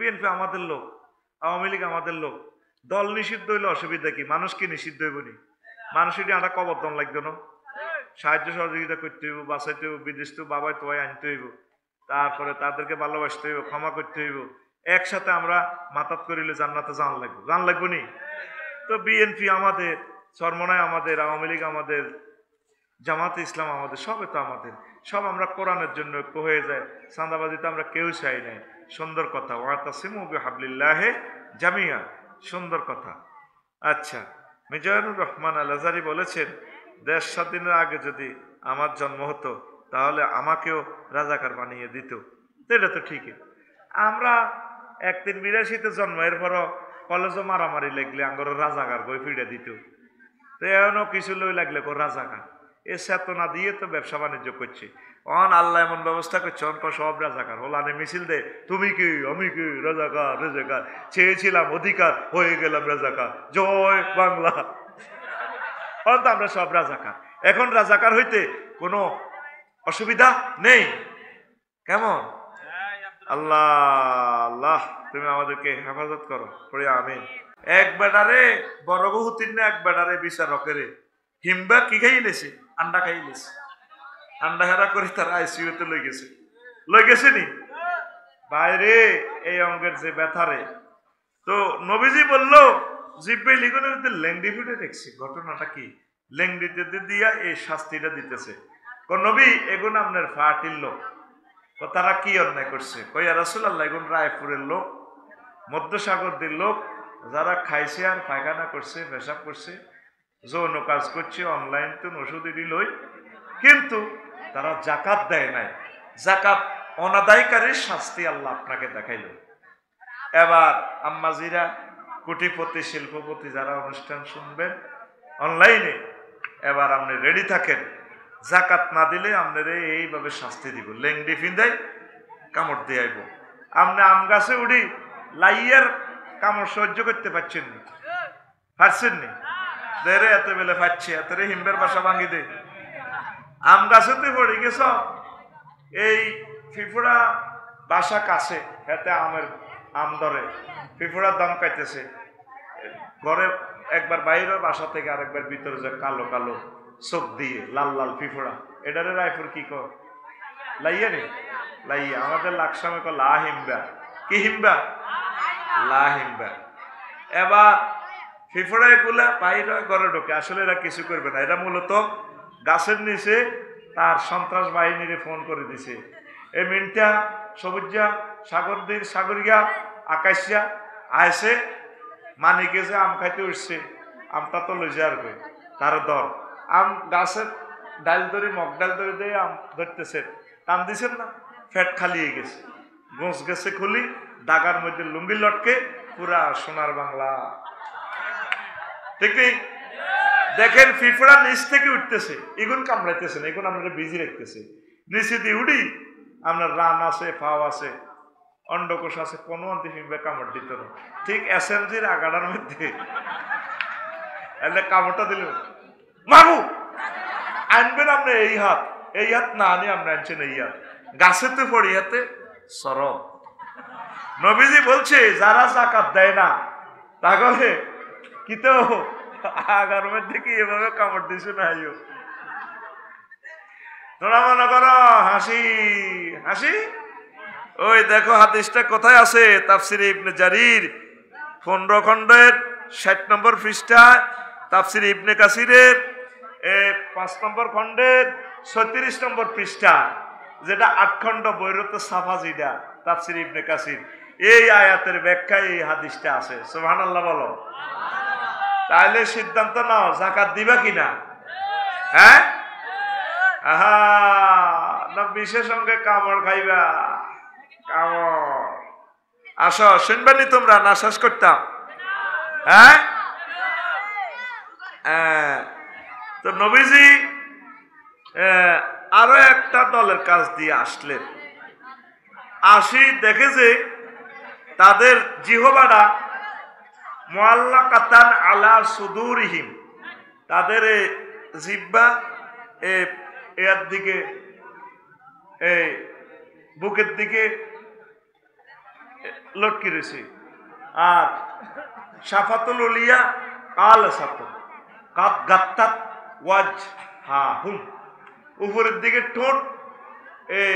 BNP আমাদের লোক, আওয়ামী লীগ আমাদের লোক, দল নিষিদ্ধ হইলে অসুবিধা কি? মানুষ কি নিষিদ্ধ হইব নি? মানুষের একটা কবরদান লাগবে না? সাহায্য সহযোগিতা করতে হইব, বাঁচাইতে হইব, বিদেশ তো বাবাই তোয়াই আনতে হইব, তারপরে তাদেরকে ভালোবাসতে হইব, ক্ষমা করতে হইব, একসাথে আমরা মাতাত করিলে জান্নাতে জান লাগবো নি? তো বিএনপি আমাদের, চরমনায় আমাদের, আওয়ামী লীগ আমাদের, জামাতে ইসলাম আমাদের, সবে তো আমাদের, সব আমরা কোরআনের জন্য ঐক্য হয়ে যায়। চাঁদাবাজিতে আমরা কেউ চাই নাই। সুন্দর কথা, ওয়াতাসিমু বিহাবলিল্লাহি জামিয়া, সুন্দর কথা। আচ্ছা, মিজানুর রহমান আল আজহারি বলেছেন, দেশ স্বাধীনের আগে যদি আমার জন্ম হতো তাহলে আমাকেও রাজাকার বানিয়ে দিত। এটা তো ঠিকই। আমরা 1382-তে জন্ম, এরপরও কলেজও মারামারি লাগলে আঙ্গর রাজাকার বই ফিরে দিত। তো এমনও কিছু লই লাগলে রাজাকার, এ চেতনা দিয়ে তো ব্যবসা বাণিজ্য করছে। আল্লাহ এমন ব্যবস্থা করছে, সব রাজাকার ওলানে মিছিল দে, তুমি কি আমি কি, রাজাকার রাজাকার, চেয়েছিলাম অধিকার, হয়ে গেলাম রাজাকার, জয় বাংলা। তো আমরা সব রাজাকার। এখন রাজাকার হইতে কোনো অসুবিধা নেই। কেমন? আল্লাহ আল্লাহ তুমি আমাদেরকে হেফাজত করো, পড়ে আমিন। এক বেটারে বড় বহুতির না, এক বেটারে বিচারকেরে হিমবা কি খাইলেছে, আন্ডা খাইলেছে। আন্ডা হেরা করে তারা আইসিইউতে লই গেছে নি বাইরে, এই অঙ্গের যে ব্যথারে। তো নবীজি বলল, জিব্বে লিখনের লেংডি ফুটে দেখছি। ঘটনাটা কি? লেংডিতে দিয়া এই শাস্তিটা দিতেছে। নবী, এগুন আপনার ফাটির লোক। তারা কি অন্যায় করছে? কইয়া রাসূলুল্লাহ, এগুন রায়পুরের লোক, মধ্যসাগরদের লোক, যারা খাইছে আর পায়খানা করছে, পেশাব করছে, যৌন কাজ করছে, অনলাইন তো ওষুধ লই, কিন্তু তারা জাকাত দেয় নাই। জাকাত অনাদায়কারীর শাস্তি আল্লাহ আপনাকে দেখাইল। এবার আম্মাজিরা, কোটিপতি, শিল্পপতি যারা অনুষ্ঠান শুনবেন অনলাইনে, এবার আপনি রেডি থাকেন। জাকাত না দিলে আপনারে এইভাবে শাস্তি দিব। লেংডি ফিন্দাই কামড় দিয়ে আইব। আপনি আম গাছে উড়ি লাইয়ার কামড় সহ্য করতে পারছেন নি? পারছেন নি? দেরে এত বেলে পাচ্ছে, এতরে হিম্বের বাসা ভাঙি দে। আম গাছেতে পড়ে গেছ, এই ফিফুড়া বাসা কাছে, এতে আমের আম ধরে, ফিফুড়ার দাম কাইতেছে। ঘরে একবার বাইরে, বাসা থেকে আরেকবার ভিতরে, যে কালো কালো চোখ দিয়ে লাল লাল ফিফুড়া, এটারে রায়পুর কি কর? লাইয়া রে, লাইয়া। আমাদের লাকসামে কর লা হিম্বা। কি হিম্বা? লা হিম্বা। এবার ফিফুড়ায় গুলা বাইরে ঘরে ঢোকে, আসলে এরা কিছু করবে না। এরা মূলত গাছের নিচে তার সন্ত্রাস বাহিনীরে ফোন করে দিছে, এই মিনটা, সবুজা, সাগরদীর, সাগরিয়া, আকাশিয়া আইসে, মানিকে যে আম খাইতে উঠছে, আমটা তো লই যার কই তার দর। আম গাছের ডাল ধরে, মগ ডাল ধরে দিয়ে আম ধরতেছে, টান দিছেন না, ফ্যাট খালি হয়ে গেছে, গোঁস গেছে খুলি, দাগার মধ্যে লুঙ্গি লটকে, পুরা সোনার বাংলা। ঠিক নেই? দেখেন ফিফড়া নিচ থেকে উঠতেছে, এগুন কামড়াইতেছে না, এগুন আপনারা বিজি রাখতেছে। নিচে দিয়ে উঠি, আপনার রান আছে, ফাও আছে, অন্ডকোষ আছে, কোনো অন্তি ফিমবে কামড় দিত না। ঠিক এসএমজির আগাড়ার মধ্যে কামড়টা দিল, মাগু আনবেন আপনি এই হাত, এই হাত না আনি আপনি আনছেন এই হাত, গাছেতে পড়ি হাতে সরব। নবীজি বলছে, যারা জাকাত দেয় না, তাহলে কি তো আগার মধ্যে কি এভাবে কামড় দিছে না? তোরা মনে করো হাসি হাসি। ওই দেখো হাদিসটা কোথায় আছে, তাফসিরে ইবনে জারির 15 খণ্ডের 60 নম্বর পৃষ্ঠা, তাফসিরে ইবনে কাসিরের 5 নম্বর খণ্ডের 36 নম্বর পৃষ্ঠা, যেটা 8 খণ্ড বৈরত সাফা, যেটা তাফসিরে ইবনে কাসির, এই আয়াতের ব্যাখ্যায় এই হাদিসটা আছে। সুবহানাল্লাহ বলো। তাহলে সিদ্ধান্ত নাও, যাকাত দিবা কিনা? হ্যাঁ, আহা না বিশেষ সঙ্গে কামড় খাইবা? কামড় আসো, শুনবানি তোমরা? না শেষ করতাম? হ্যাঁ, তো নবীজি আরো একটা দলের কাজ দিয়ে আসলেন। আসি দেখে যে তাদের জিহবাটা মুআল্লাকাতান আলা সুদুরিহিম, তাদের জিহ্বা এর দিকে, এই বুকের দিকে লটকি রয়েছে। আর সাফাতুল উলিয়া কাল সাতু কাত গাত্তাত ওয়াজ হা হুম, উপরের দিকে ঠোঁট এই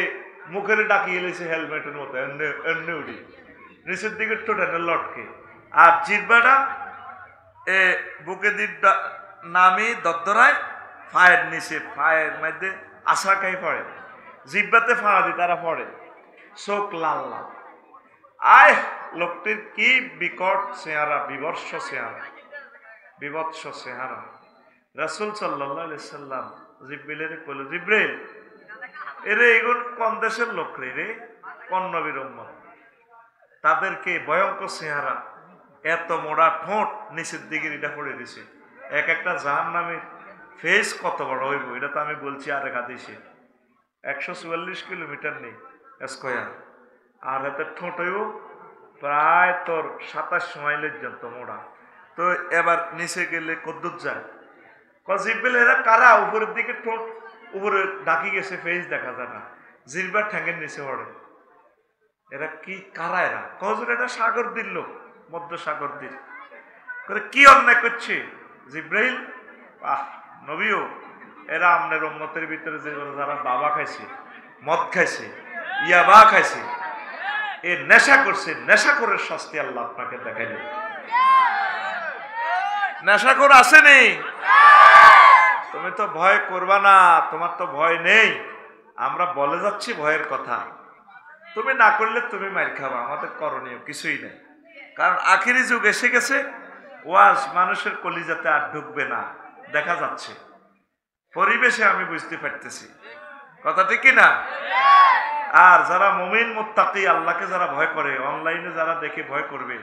মুখের ডাকিয়ে এলেছে হেলমেটের মতো এমনি এমনি উড়ি, নিচের দিকে ঠোঁট এনে লটকে। আর জিহ্বাটা বুকে দিক নামি দদ্দরায় ফায়ের নিচে, ফায়ের মধ্যে আশা খাই পড়ে, জিহ্বাতে ফাড়া দি তারা পড়ে, চোখ লাল লাল। আয় লোকটির কি বিকট চেহারা, বিবর্ষ চেহারা, বিভৎস চেহারা। রাসূল সাল্লাল্লাহু আলাইহি সাল্লাম জিব্রাইলের কইল, জিব্রাইল এরে এগুন কোন দেশের লোক রে, কোন নবীর উম্মত, তাদেরকে ভয়ঙ্কর চেহারা, এত মোড়া ঠোঁট, নিচের দিকে এটা পড়ে দিছে। এক একটা জাহান্নামীর ফেস কত বড় হইব এটা তো আমি বলছি আরেক হাদিসে, 144 কিলোমিটার নেই স্কয়ার, আর এত ঠোঁট হইব প্রায় তোর 27 মাইলের যত মোড়া। তো এবার নিচে গেলে কদ্দুর যায়, জিব্রাইল এরা কারা, উপরের দিকে ঠোঁট উপরে ডাকি গেছে, ফেস দেখা যায় না, জিহ্বা ঠ্যাঙ্গের নিচে পড়ে, এরা কি কারা, এরা কজন, এটা সাগর দিল লোক, মধ্য সাগর দিল করে কি অন্যায় করছে জিব্রাইল। আহ নবীও, এরা আমনের উম্মতের ভিতরে যে যারা বাবা খাইছে, মদ খাইছে, ইয়াবা খাইছে, এ নেশা করছে, নেশা করে শাস্তি আল্লাহ আপনাকে দেখাইল। নেশা করে আসেনি, তুমি তো ভয় করবা না, তোমার তো ভয় নেই, আমরা বলে যাচ্ছি ভয়ের কথা, তুমি না করলে তুমি মার খাবা, আমাদের করণীয় কিছুই নেই। কারণ আখিরি যুগ এসে গেছে, ওয়াজ মানুষের কলিজাতে আর ঢুকবে না, দেখা যাচ্ছে পরিবেশে, আমি বুঝতে পারতেছি কথা ঠিক কিনা। আর যারা মুমিন মুত্তাকি, আল্লাহকে যারা ভয় করে, অনলাইনে যারা দেখে ভয় করবে,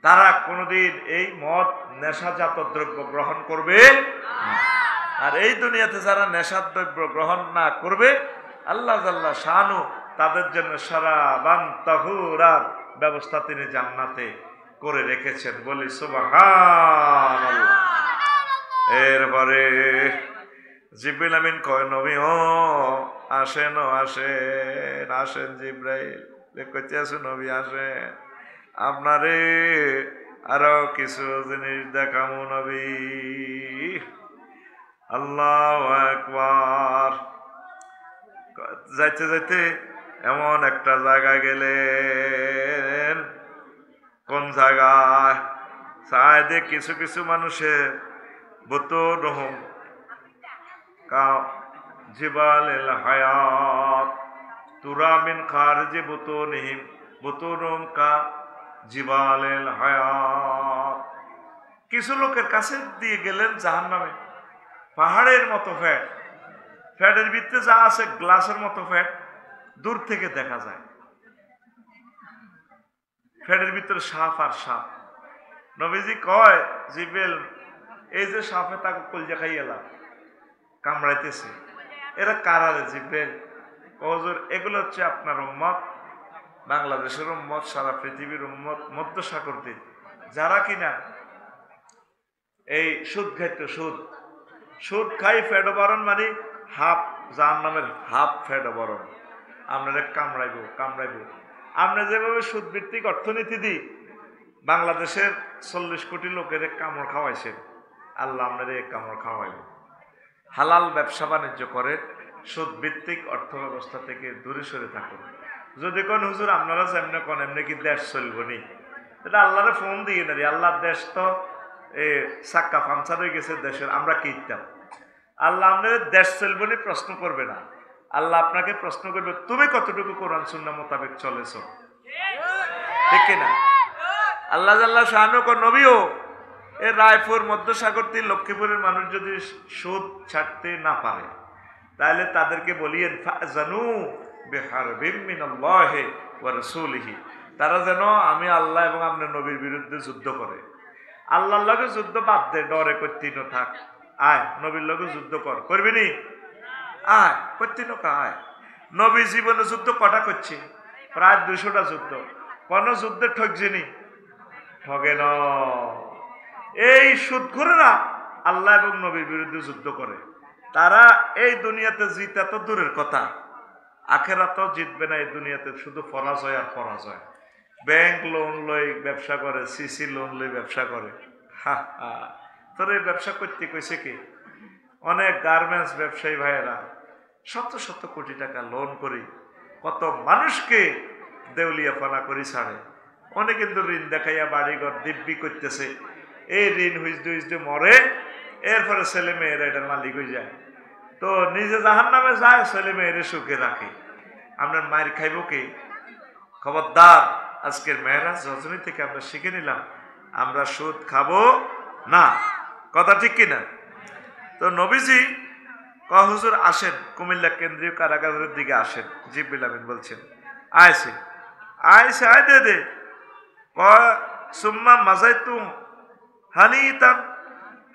তারা কোনোদিন এই মদ নেশাজাত দ্রব্য গ্রহণ করবে না। আর এই দুনিয়াতে যারা নেশার দ্রব্য গ্রহণ না করবে, আল্লাহ জাল্লা শানু তাদের জন্য শারাবান তাহুরার ব্যবস্থা তিনি জান্নাতে করে রেখেছেন, বলি সুবহানাল্লাহ। এরপরে জিবরিল আমিন কয়, নবী ও আসেন, আসেন, আসেন জিবরাইল, কইতে আসো নবী আসেন, আপনারে আরো কিছু জিনিস দেখামু নবী। আল্লাহু আকবার। যাইতে যাইতে এমন একটা জায়গায় গেলেন, কোন জায়গায়, সাইদে কিছু কিছু মানুষের বুতুনহুম কা জিবালিল হায়াত তুরা মিন খারিজি বুতুনহিম বুতুনহুম কা জিবালিল হায়াত। কিছু লোকের কাছে দিয়ে গেলেন জাহান্নামে, পাহাড়ের মতো ফ্যাট, ফ্যাটের ভিতরে যা আছে গ্লাসের মতো ফ্যাট, দূর থেকে দেখা যায়, ফ্যাটের ভিতরে সাপ আর সাপ। নবীজি কয়, জিব্রাইল এই যে সাপে তাকে কলজা খাইয়েলা কামড়াইতেছে, এরা কারা রে জিব্রাইল? হুজুর এগুলো হচ্ছে আপনার উম্মত, বাংলাদেশের উম্মত, সারা পৃথিবীর উম্মত, মধ্য সাগরতে যারা কিনা এই সুদ খাইতো, সুদ সুদ খাই ফেডো বরণ, মানে হাফ জাহান্নামের হাফ ফেডো বরণ, আপনারা কামড়াইব কামড়াইব। আমরা যেভাবে সুদ ভিত্তিক অর্থনীতি দিই, বাংলাদেশের 40 কোটি লোকের কামড় খাওয়াইছেন, আল্লাহ আপনারা এক কামড় খাওয়াইব। হালাল ব্যবসা বাণিজ্য করে সুদ ভিত্তিক অর্থ ব্যবস্থা থেকে দূরে সরে থাকুন। যদি কোন হুজুর আপনারা যেমনি কোন এমনি কি দেশ চলবো নি, এটা আল্লাহরে ফোন দিয়ে না, আল্লাহ দেশ তো সাক্কা ফাংশন হয়ে গেছে দেশের, আমরা কি ইত্যাম, আল্লাহ আপনাদের দেশ চলবো নি প্রশ্ন করবে না, আল্লাহ আপনাকে প্রশ্ন করবে তুমি কতটুকু কোরআন সুন্নাহ মোতাবেক চলেছ, ঠিক কিনা। আল্লাহ জাল্লা শাহানু কো নবীও, এ রায়পুর মধ্যসাগরতী লক্ষ্মীপুরের মানুষ যদি সুদ ছাড়তে না পারে, তাহলে তাদেরকে বলিয়েন ফাজানু বিহারবিম মিনাল্লাহি ওয়া রাসূলিহি, তারা যেন আমি আল্লাহ এবং আপনার নবীর বিরুদ্ধে যুদ্ধ করে। আল্লাহর লগে যুদ্ধ বাদ দে, ডরে করতিনো থাক, আয় নবীর লগে যুদ্ধ কর, করবি নি, আয় করতিনো কা আয়। নবী জীবনে যুদ্ধ কটা করছে? প্রায় 200টা যুদ্ধ, কোন যুদ্ধে ঠকছিনি? ঠকে ন। এই সুদখোরেরা আল্লাহ এবং নবীর বিরুদ্ধে যুদ্ধ করে, তারা এই দুনিয়াতে জিতা তো দূরের কথা, আখেরাতেও জিতবে না, এই দুনিয়াতে শুধু পরাজয় আর পরাজয়। ব্যাংক লোন লই ব্যবসা করে, সিসি লোন লই ব্যবসা করে। তোর এই ব্যবসা করতে কইছে কি? অনেক গার্মেন্টস ব্যবসায়ী ভাইয়েরা শত শত কোটি টাকা লোন করি কত মানুষকে দেউলিয়াপানা করি ছাড়ে। অনেক কিন্তু ঋণ দেখাইয়া বাড়িঘর দিব্যি করতেছে, এই ঋণ হুইজডে হুইজডে মরে, এরপরে ছেলে মেয়েরা এটার মালিক হয়ে যায়। তো নিজে জাহান নামে যায়, ছেলে মেয়েরে সুখে রাখে। আপনার মায়ের খাইব কি? খবরদার, আজকের মেয়েরাজ রজনী থেকে আমরা শিখে নিলাম আমরা সুদ খাবো না। কথা ঠিক কিনা? তো নবীজি হুজুর আসেন, কুমিল্লা কেন্দ্রীয় কারাগারের দিকে আসেন। জিবরিল আমিন বলছেন আইসে আইসে আয় দে দে সুম্মা মাজাইতুম হানিতান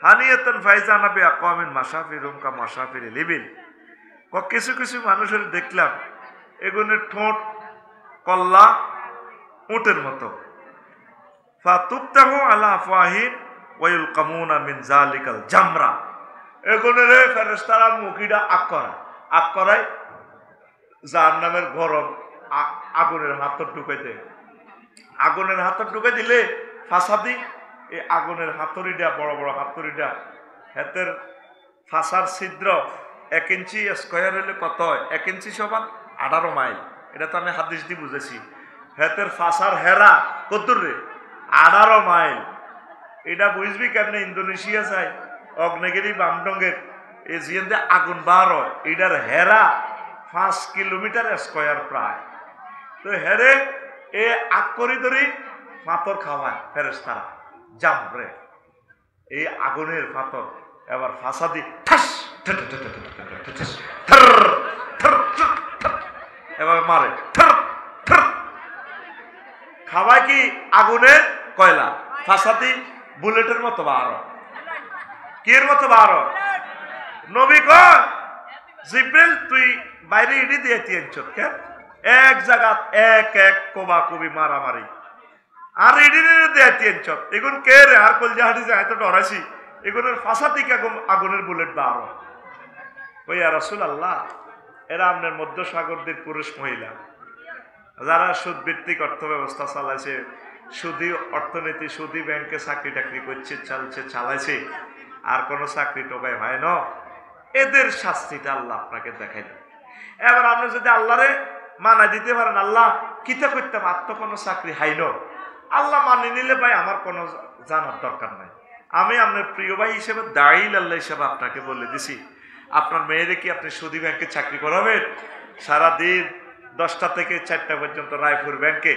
হানিয়াতান ফাইজা নাবি আকওয়ামিন মাশাফিরুম কা মাশাফির লিবিল। কিছু কিছু মানুষের দেখলাম এগুনের ঠোঁট কল্লা উটের মতো। ফাতুবতাহু আলা আফওয়াহিম ওয়া ইলকামুনা মিন যালিকাল জামরা। এগুনের ফেরেশতারা মুখিটা আগ করায় জাহান্নামের গরম আগুনের হাতর ঢুকাই দেয়। আগুনের হাতর ঢুকাই দিলে ফাসাদি এই আগুনের হাতুড়িটা, বড় বড় হাতুড়িটা, হাতের ফাঁসার ছিদ্র 1 ইঞ্চি স্কোয়ার হলে কত হয়? 1 ইঞ্চি সমান 18 মাইল। এটা তো আমি হাদিস দিয়ে বুঝেছি। হাতের ফাঁসার হেরা কত রে? 18 মাইল। এটা বুঝবি কেমনে? ইন্দোনেশিয়া যায় অগ্নেগিরি বামডঙ্গের এই জিয়াতে আগুন বার হয়, এটার হেরা 5 কিলোমিটার স্কোয়ার প্রায়। তো হেরে এ আগ করি ধরি পাথর খাওয়ায় ফেরেশতারা জামরে, এই আগুনের পাথর। এবার ফাঁসা দি ঠাস এবার মারে, খাওয়ায় কি? আগুনের কয়লা। ফাঁসাদি বুলেটের মতো বারো, কির মতো বারো। নবী কয় জিব্রিল তুই বাইরে ইডি দিয়ে তিনছত কেন? এক জায়গা এক কোবা কবি মারামারি, আর ইডি দিয়ে তিনছত। এগুন কে রে? আর কলজাহাটি যায় তো ডরাইছি। এগুনের ফাঁসা থেকে আগুনের বুলেট বারো। ওই রাসূলুল্লাহ, এরা আপনার মধ্য সাগরদের পুরুষ মহিলা যারা সুদ ভিত্তিক অর্থ ব্যবস্থা চালাইছে, সুদী অর্থনীতি, সুদী ব্যাংকে চাকরি টাকরি করছে, চালাইছে, আর কোনো চাকরি টোকায় হয় না। এদের শাস্তিটা আল্লাহ আপনাকে দেখাই দেন। এবার আপনি যদি আল্লাহরে মানা দিতে পারেন, আল্লাহ কিতা করতে আর তো কোনো চাকরি হাইন, আল্লাহ মানি নিলে ভাই আমার কোনো জানার দরকার নাই। আমি আপনার প্রিয় ভাই হিসেবে, দায়ীল আল্লাহ হিসেবে আপনাকে বলে দিছি, আপনার মেয়েরে কি আপনি সুদী ব্যাংকে চাকরি করাবেন? সারাদিন 10টা থেকে 4টা পর্যন্ত রায়পুর ব্যাংকে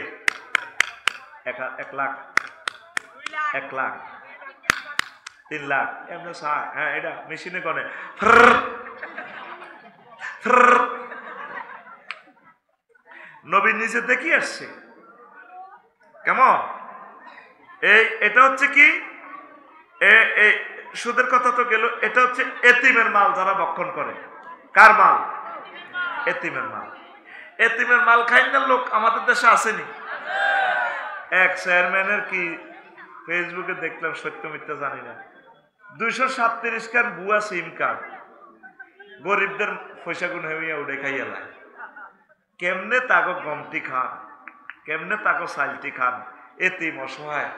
1 লাখ 1 লাখ 3 লাখ এমনি। হ্যাঁ, এটা মেশিনে গনে। নবী নিজে দেখি আসছে কেমন। এটা হচ্ছে কি? সুদের কথা তো গেল। এটা হচ্ছে এতিমের মাল যারা ভক্ষণ করে। কার মাল? এতিমের মাল। এতিমের মাল খাইনার লোক আমাদের দেশে আসেনি। এক চেয়ারম্যানের কি ফেসবুকে দেখলাম, সত্য মিথ্যা জানি না, 237 খান বুয়া সিম কার্ড গরিবদের পয়সা গুণ হইয়া উড়ে খাইয়া লাগে। কেমনে তাগো গমটি খান, কেমনে তাগো চাইলটি খান। এতিম, অসহায়,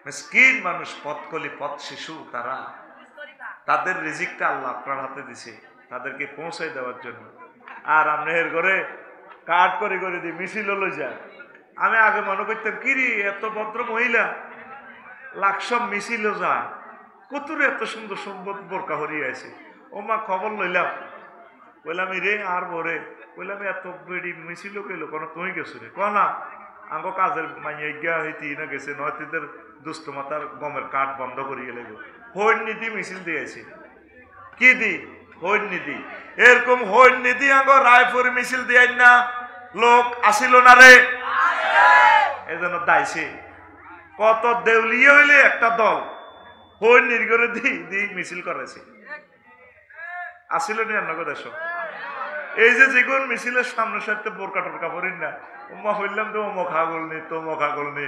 মিসকিন মানুষ, পথকলি, পথ শিশু, তারা তাদের রিজিকটা আল্লাহ আপনার হাতে দিছে তাদেরকে পৌঁছাই দেওয়ার জন্য। আর আপনার ঘরে কার্ড করে করে দিয়ে মিছিল হলো যায়। আমি আগে মনে করতাম কিরি এত ভদ্র মহিলা লাকসব মিছিল যায়, কতরে এত সুন্দর সম্পদ বোরকা হরিয়ে আছে। ও মা খবর লইলাম, বললাম রে আর বরে, বললাম এত বেড়ি মিছিল গেল কোনো তুই গেছো রে? না, আঙ্গ কাজের মাইয়া গিয়া হইতি না গেছে, নয় তোদের দুষ্ট মাতার গমের কাঠ বন্ধ করিয়ে লাগবে। হইন নীতি মিছিল দিয়েছে। কি দি? হইন নীতি। এরকম হইন নীতি আঙ্গ রায়পুর মিছিল দিয়ে না লোক আসিল না রে, এজন্য দাইছে। কত দেউলিয়ে হইলে একটা দল হইন নির্গরে দি মিছিল করেছে, আসিল নি অন্য দেশ। এই যে যেগুন মিছিলের সামনে সাথে বোরকা টোরকা পড়িন না, উম্মা হইলাম তো অমুক আগল নি, তমুক আগল নি,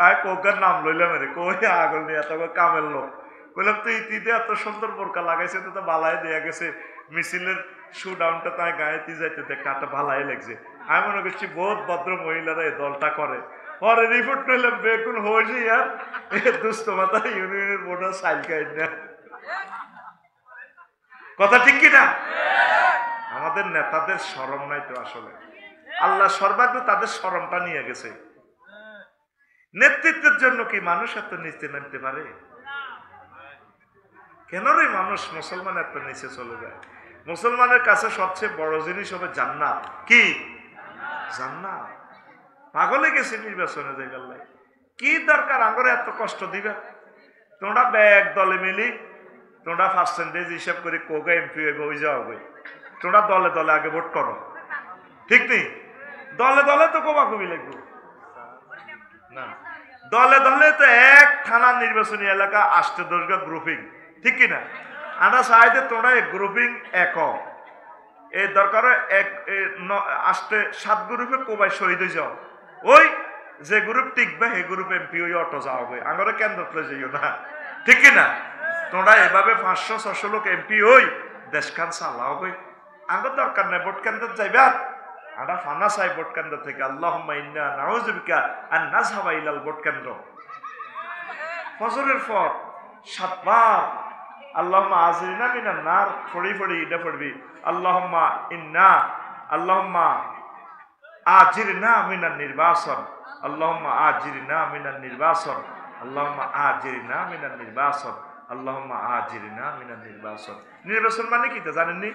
আয় কোকার নাম লইলাম রে, কই আগল নি, এত কামের লোক। বললাম তুই ইতিতে এত সুন্দর বোরকা লাগাইছে, তো বালাই দেয়া গেছে, মিছিলের শু ডাউনটা তাই গায়ে যাইতে দেখতে একটা ভালাই লাগছে। আমি মনে করছি বহুত ভদ্র মহিলারা এই দলটা করে, পরে রিপোর্ট করলাম বেকুন হয়েছে আর দুস্থ মাথা ইউনিয়নের ভোটার সাইল খাই না। কথা ঠিক কিনা? আমাদের নেতাদের শরম নাই তো আসলে। আল্লাহ সর্বাগ্রে তাদের শরমটা নিয়ে গেছে। নেতৃত্বের জন্য কি মানুষ এত নিচে নামতে পারে? কেন রে মানুষ মুসলমান এত নিচে চলে যায়? মুসলমানের কাছে সবচেয়ে বড় জিনিস হবে জান্নাত। কি জান্নাত? পাগলে গেছে নির্বাচনে যাই গেলে কি দরকার আঙ্গরে এত কষ্ট দিবে? তোমরা ব্যাগ দলে মিলি তোমরা পার্সেন্টেজ হিসাব করে কোগা এমপি হইবে ওই যাও হবে। তোমরা দলে দলে আগে ভোট করো, ঠিক নেই? দলে দলে তো কোবাকুবি লাগবে না। দলে দলে তো এক থানা নির্বাচনী এলাকা 8-10 গ্রুপিং, ঠিক কিনা? আমরা চাইতে তোমরা এক গ্রুপিং এক এই দরকার 7 গ্রুপে কোবাই শহীদ হয়ে যাও। ওই যে গ্রুপ টিকবে সেই গ্রুপ এমপি ওই অটো যাওয়া হবে, আঙরে কেন্দ্র যাইও না, ঠিক কিনা? তোমরা এভাবে 500-600 লোক এমপি ওই দেশখান চালা হবে। আঙ্গর দরকার নেই ভোট কেন্দ্র যাইবা। আমরা ফানা চাই ভোট কেন্দ্র থেকে। আল্লাহুম্মা ইন্না নাউযু বিকা আন নাযহাবা ইলাল ভোট কেন্দ্র। ফজরের পর 7 বার আল্লাহুম্মা আজিরনা মিনান নার ফড়ি এটা পড়বি। আল্লাহুম্মা আজিরনা মিনান নির্বাসন, আল্লাহুম্মা আজিরনা মিনান নির্বাসন, আল্লাহুম্মা আজিরনা মিনান নির্বাসন, আল্লাহুম্মা আজিরনা মিনান নির্বাসন। নির্বাচন মানে কি তা জানেননি?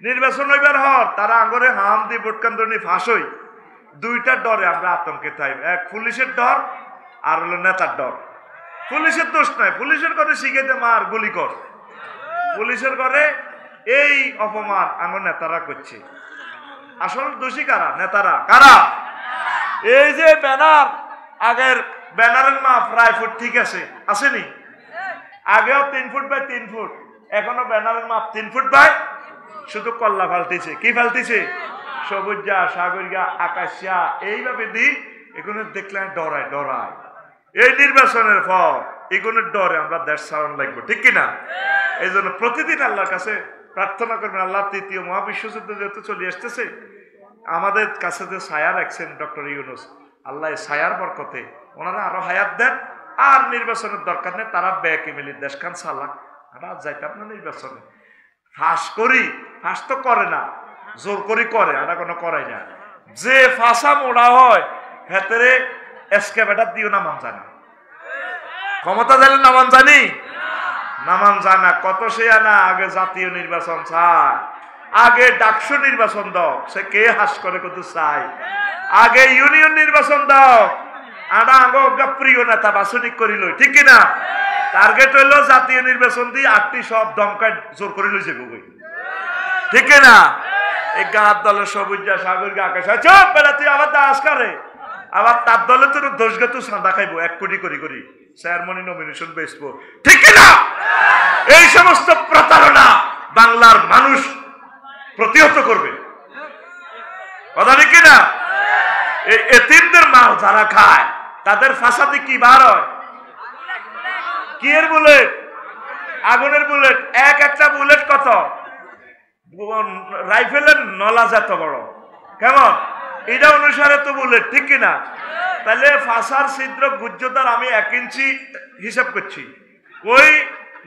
নির্বাচন হইবার হর তারা আঙ্গরে হাম দিয়ে ভোট কেন্দ্র নিয়ে ফাঁস হই। 2টা ডরে আমরা আতঙ্কে থাই। এক পুলিশের ডর আর হলো নেতার ডর। পুলিশের দোষ নাই, পুলিশের করে শিখাইতে মার গুলি কর। পুলিশের করে এই অপমান আঙ্গ নেতারা করছে। আসল দোষী কারা? নেতারা। কারা? এই যে ব্যানার, আগের ব্যানারের মাপ প্রায় ফুট ঠিক আছে, আসেনি? আগেও 3 ফুট বাই 3 ফুট, এখনো ব্যানারের মাপ 3 ফুট বাই, শুধু কল্লা ফালতেছে। কি ফালতেছে? সবুজা, সাগরিয়া, আকাশিয়া এইভাবে দি এগুলো দেখলে ডরায়। এই নির্বাচনের পর এগুলো ডরে আমরা দেশ ছাড়ানো লাগবো, ঠিক কিনা? এই জন্য প্রতিদিন আল্লাহর কাছে প্রার্থনা করবেন, আল্লাহ 3য় মহাবিশ্বযুদ্ধ যেহেতু চলে আসতেছে, আমাদের কাছে যে ছায়া রাখছেন ডক্টর ইউনূস, আল্লাহ ছায়ার বরকতে ওনারা আরো হায়াত দেন। আর নির্বাচনের দরকার নেই, তারা ব্যাকে মিলি দেশখান চালাক। আমরা যাইতাম না নির্বাচনে। ফাঁস তো করে না, জোর করি করে, আমরা কোনো করাই না। যে ফাঁসা মোড়া হয় ভেতরে এসকেভেটার দিও নামান জানি, ক্ষমতা দিলে নামান জানি, নামান জানা কত সে আনা। আগে জাতীয় নির্বাচন চায়, আগে ডাকসু নির্বাচন দাও, সে কে হাস করে কত চাই। আগে ইউনিয়ন নির্বাচন দাও, আনা আগে প্রিয় নেতা বাছনি করিল, ঠিক কিনা? টার্গেট হইল জাতীয় নির্বাচন দিয়ে 8টি সব দমকায় জোর করে লই যাবো, ঠিক কিনা? এই গাঁত দলের সবুজা, সাগর আকাশ চপ বেড়া, তুই আবার দাস করে, আবার তার দলে তোর দোষগা তুই সাঁদা খাইবো 1 কোটি করি চেয়ারম্যান নমিনেশন বেচবো, ঠিক কিনা? এই সমস্ত প্রতারণা বাংলার মানুষ প্রতিহত করবে, কথা ঠিক কিনা? এই এতিমদের মাল যারা খায় তাদের ফাঁসাতে কি বার হয়? কি এর বুলেট? আগুনের বুলেট। একটা বুলেট কত? রাইফেলের নলা যত বড়, কেমন? এটা অনুসারে তো বুলেট, ঠিক কিনা? তাহলে ফাঁসার ছিদ্র গুজ্জতার আমি 1 ইঞ্চি হিসাব করছি। ওই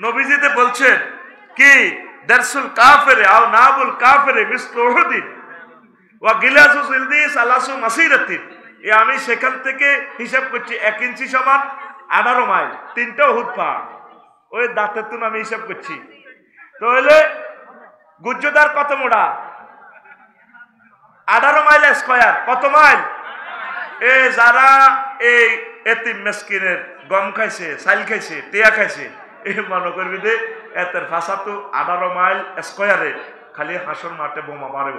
নবীজিতে বলছেন কি, দারসুল কাফেরে আও নাবুল কাফেরে মিসলু উহুদিন ওয়া গিলাসু জিলদি সালাসু মাসিরাতিন। আমি সেখান থেকে হিসাব করছি 1 ইঞ্চি সমান 18 মাইল, 3টা উহুদ পাহাড়। ওই দাঁতের তুন আমি হিসাব করছি। তাহলে গুজ্জদার কত মোড়া? 18 মাইল স্কয়ার। কত মাইল? যারা এই এতিম মেসকিনের গম খাইছে, চাইল খাইছে, টিয়া খাইছে, এই মনে করবি যে এতের ভাষা তো 18 মাইল স্কয়ারে খালি হাসর মাঠে বোমা মারে।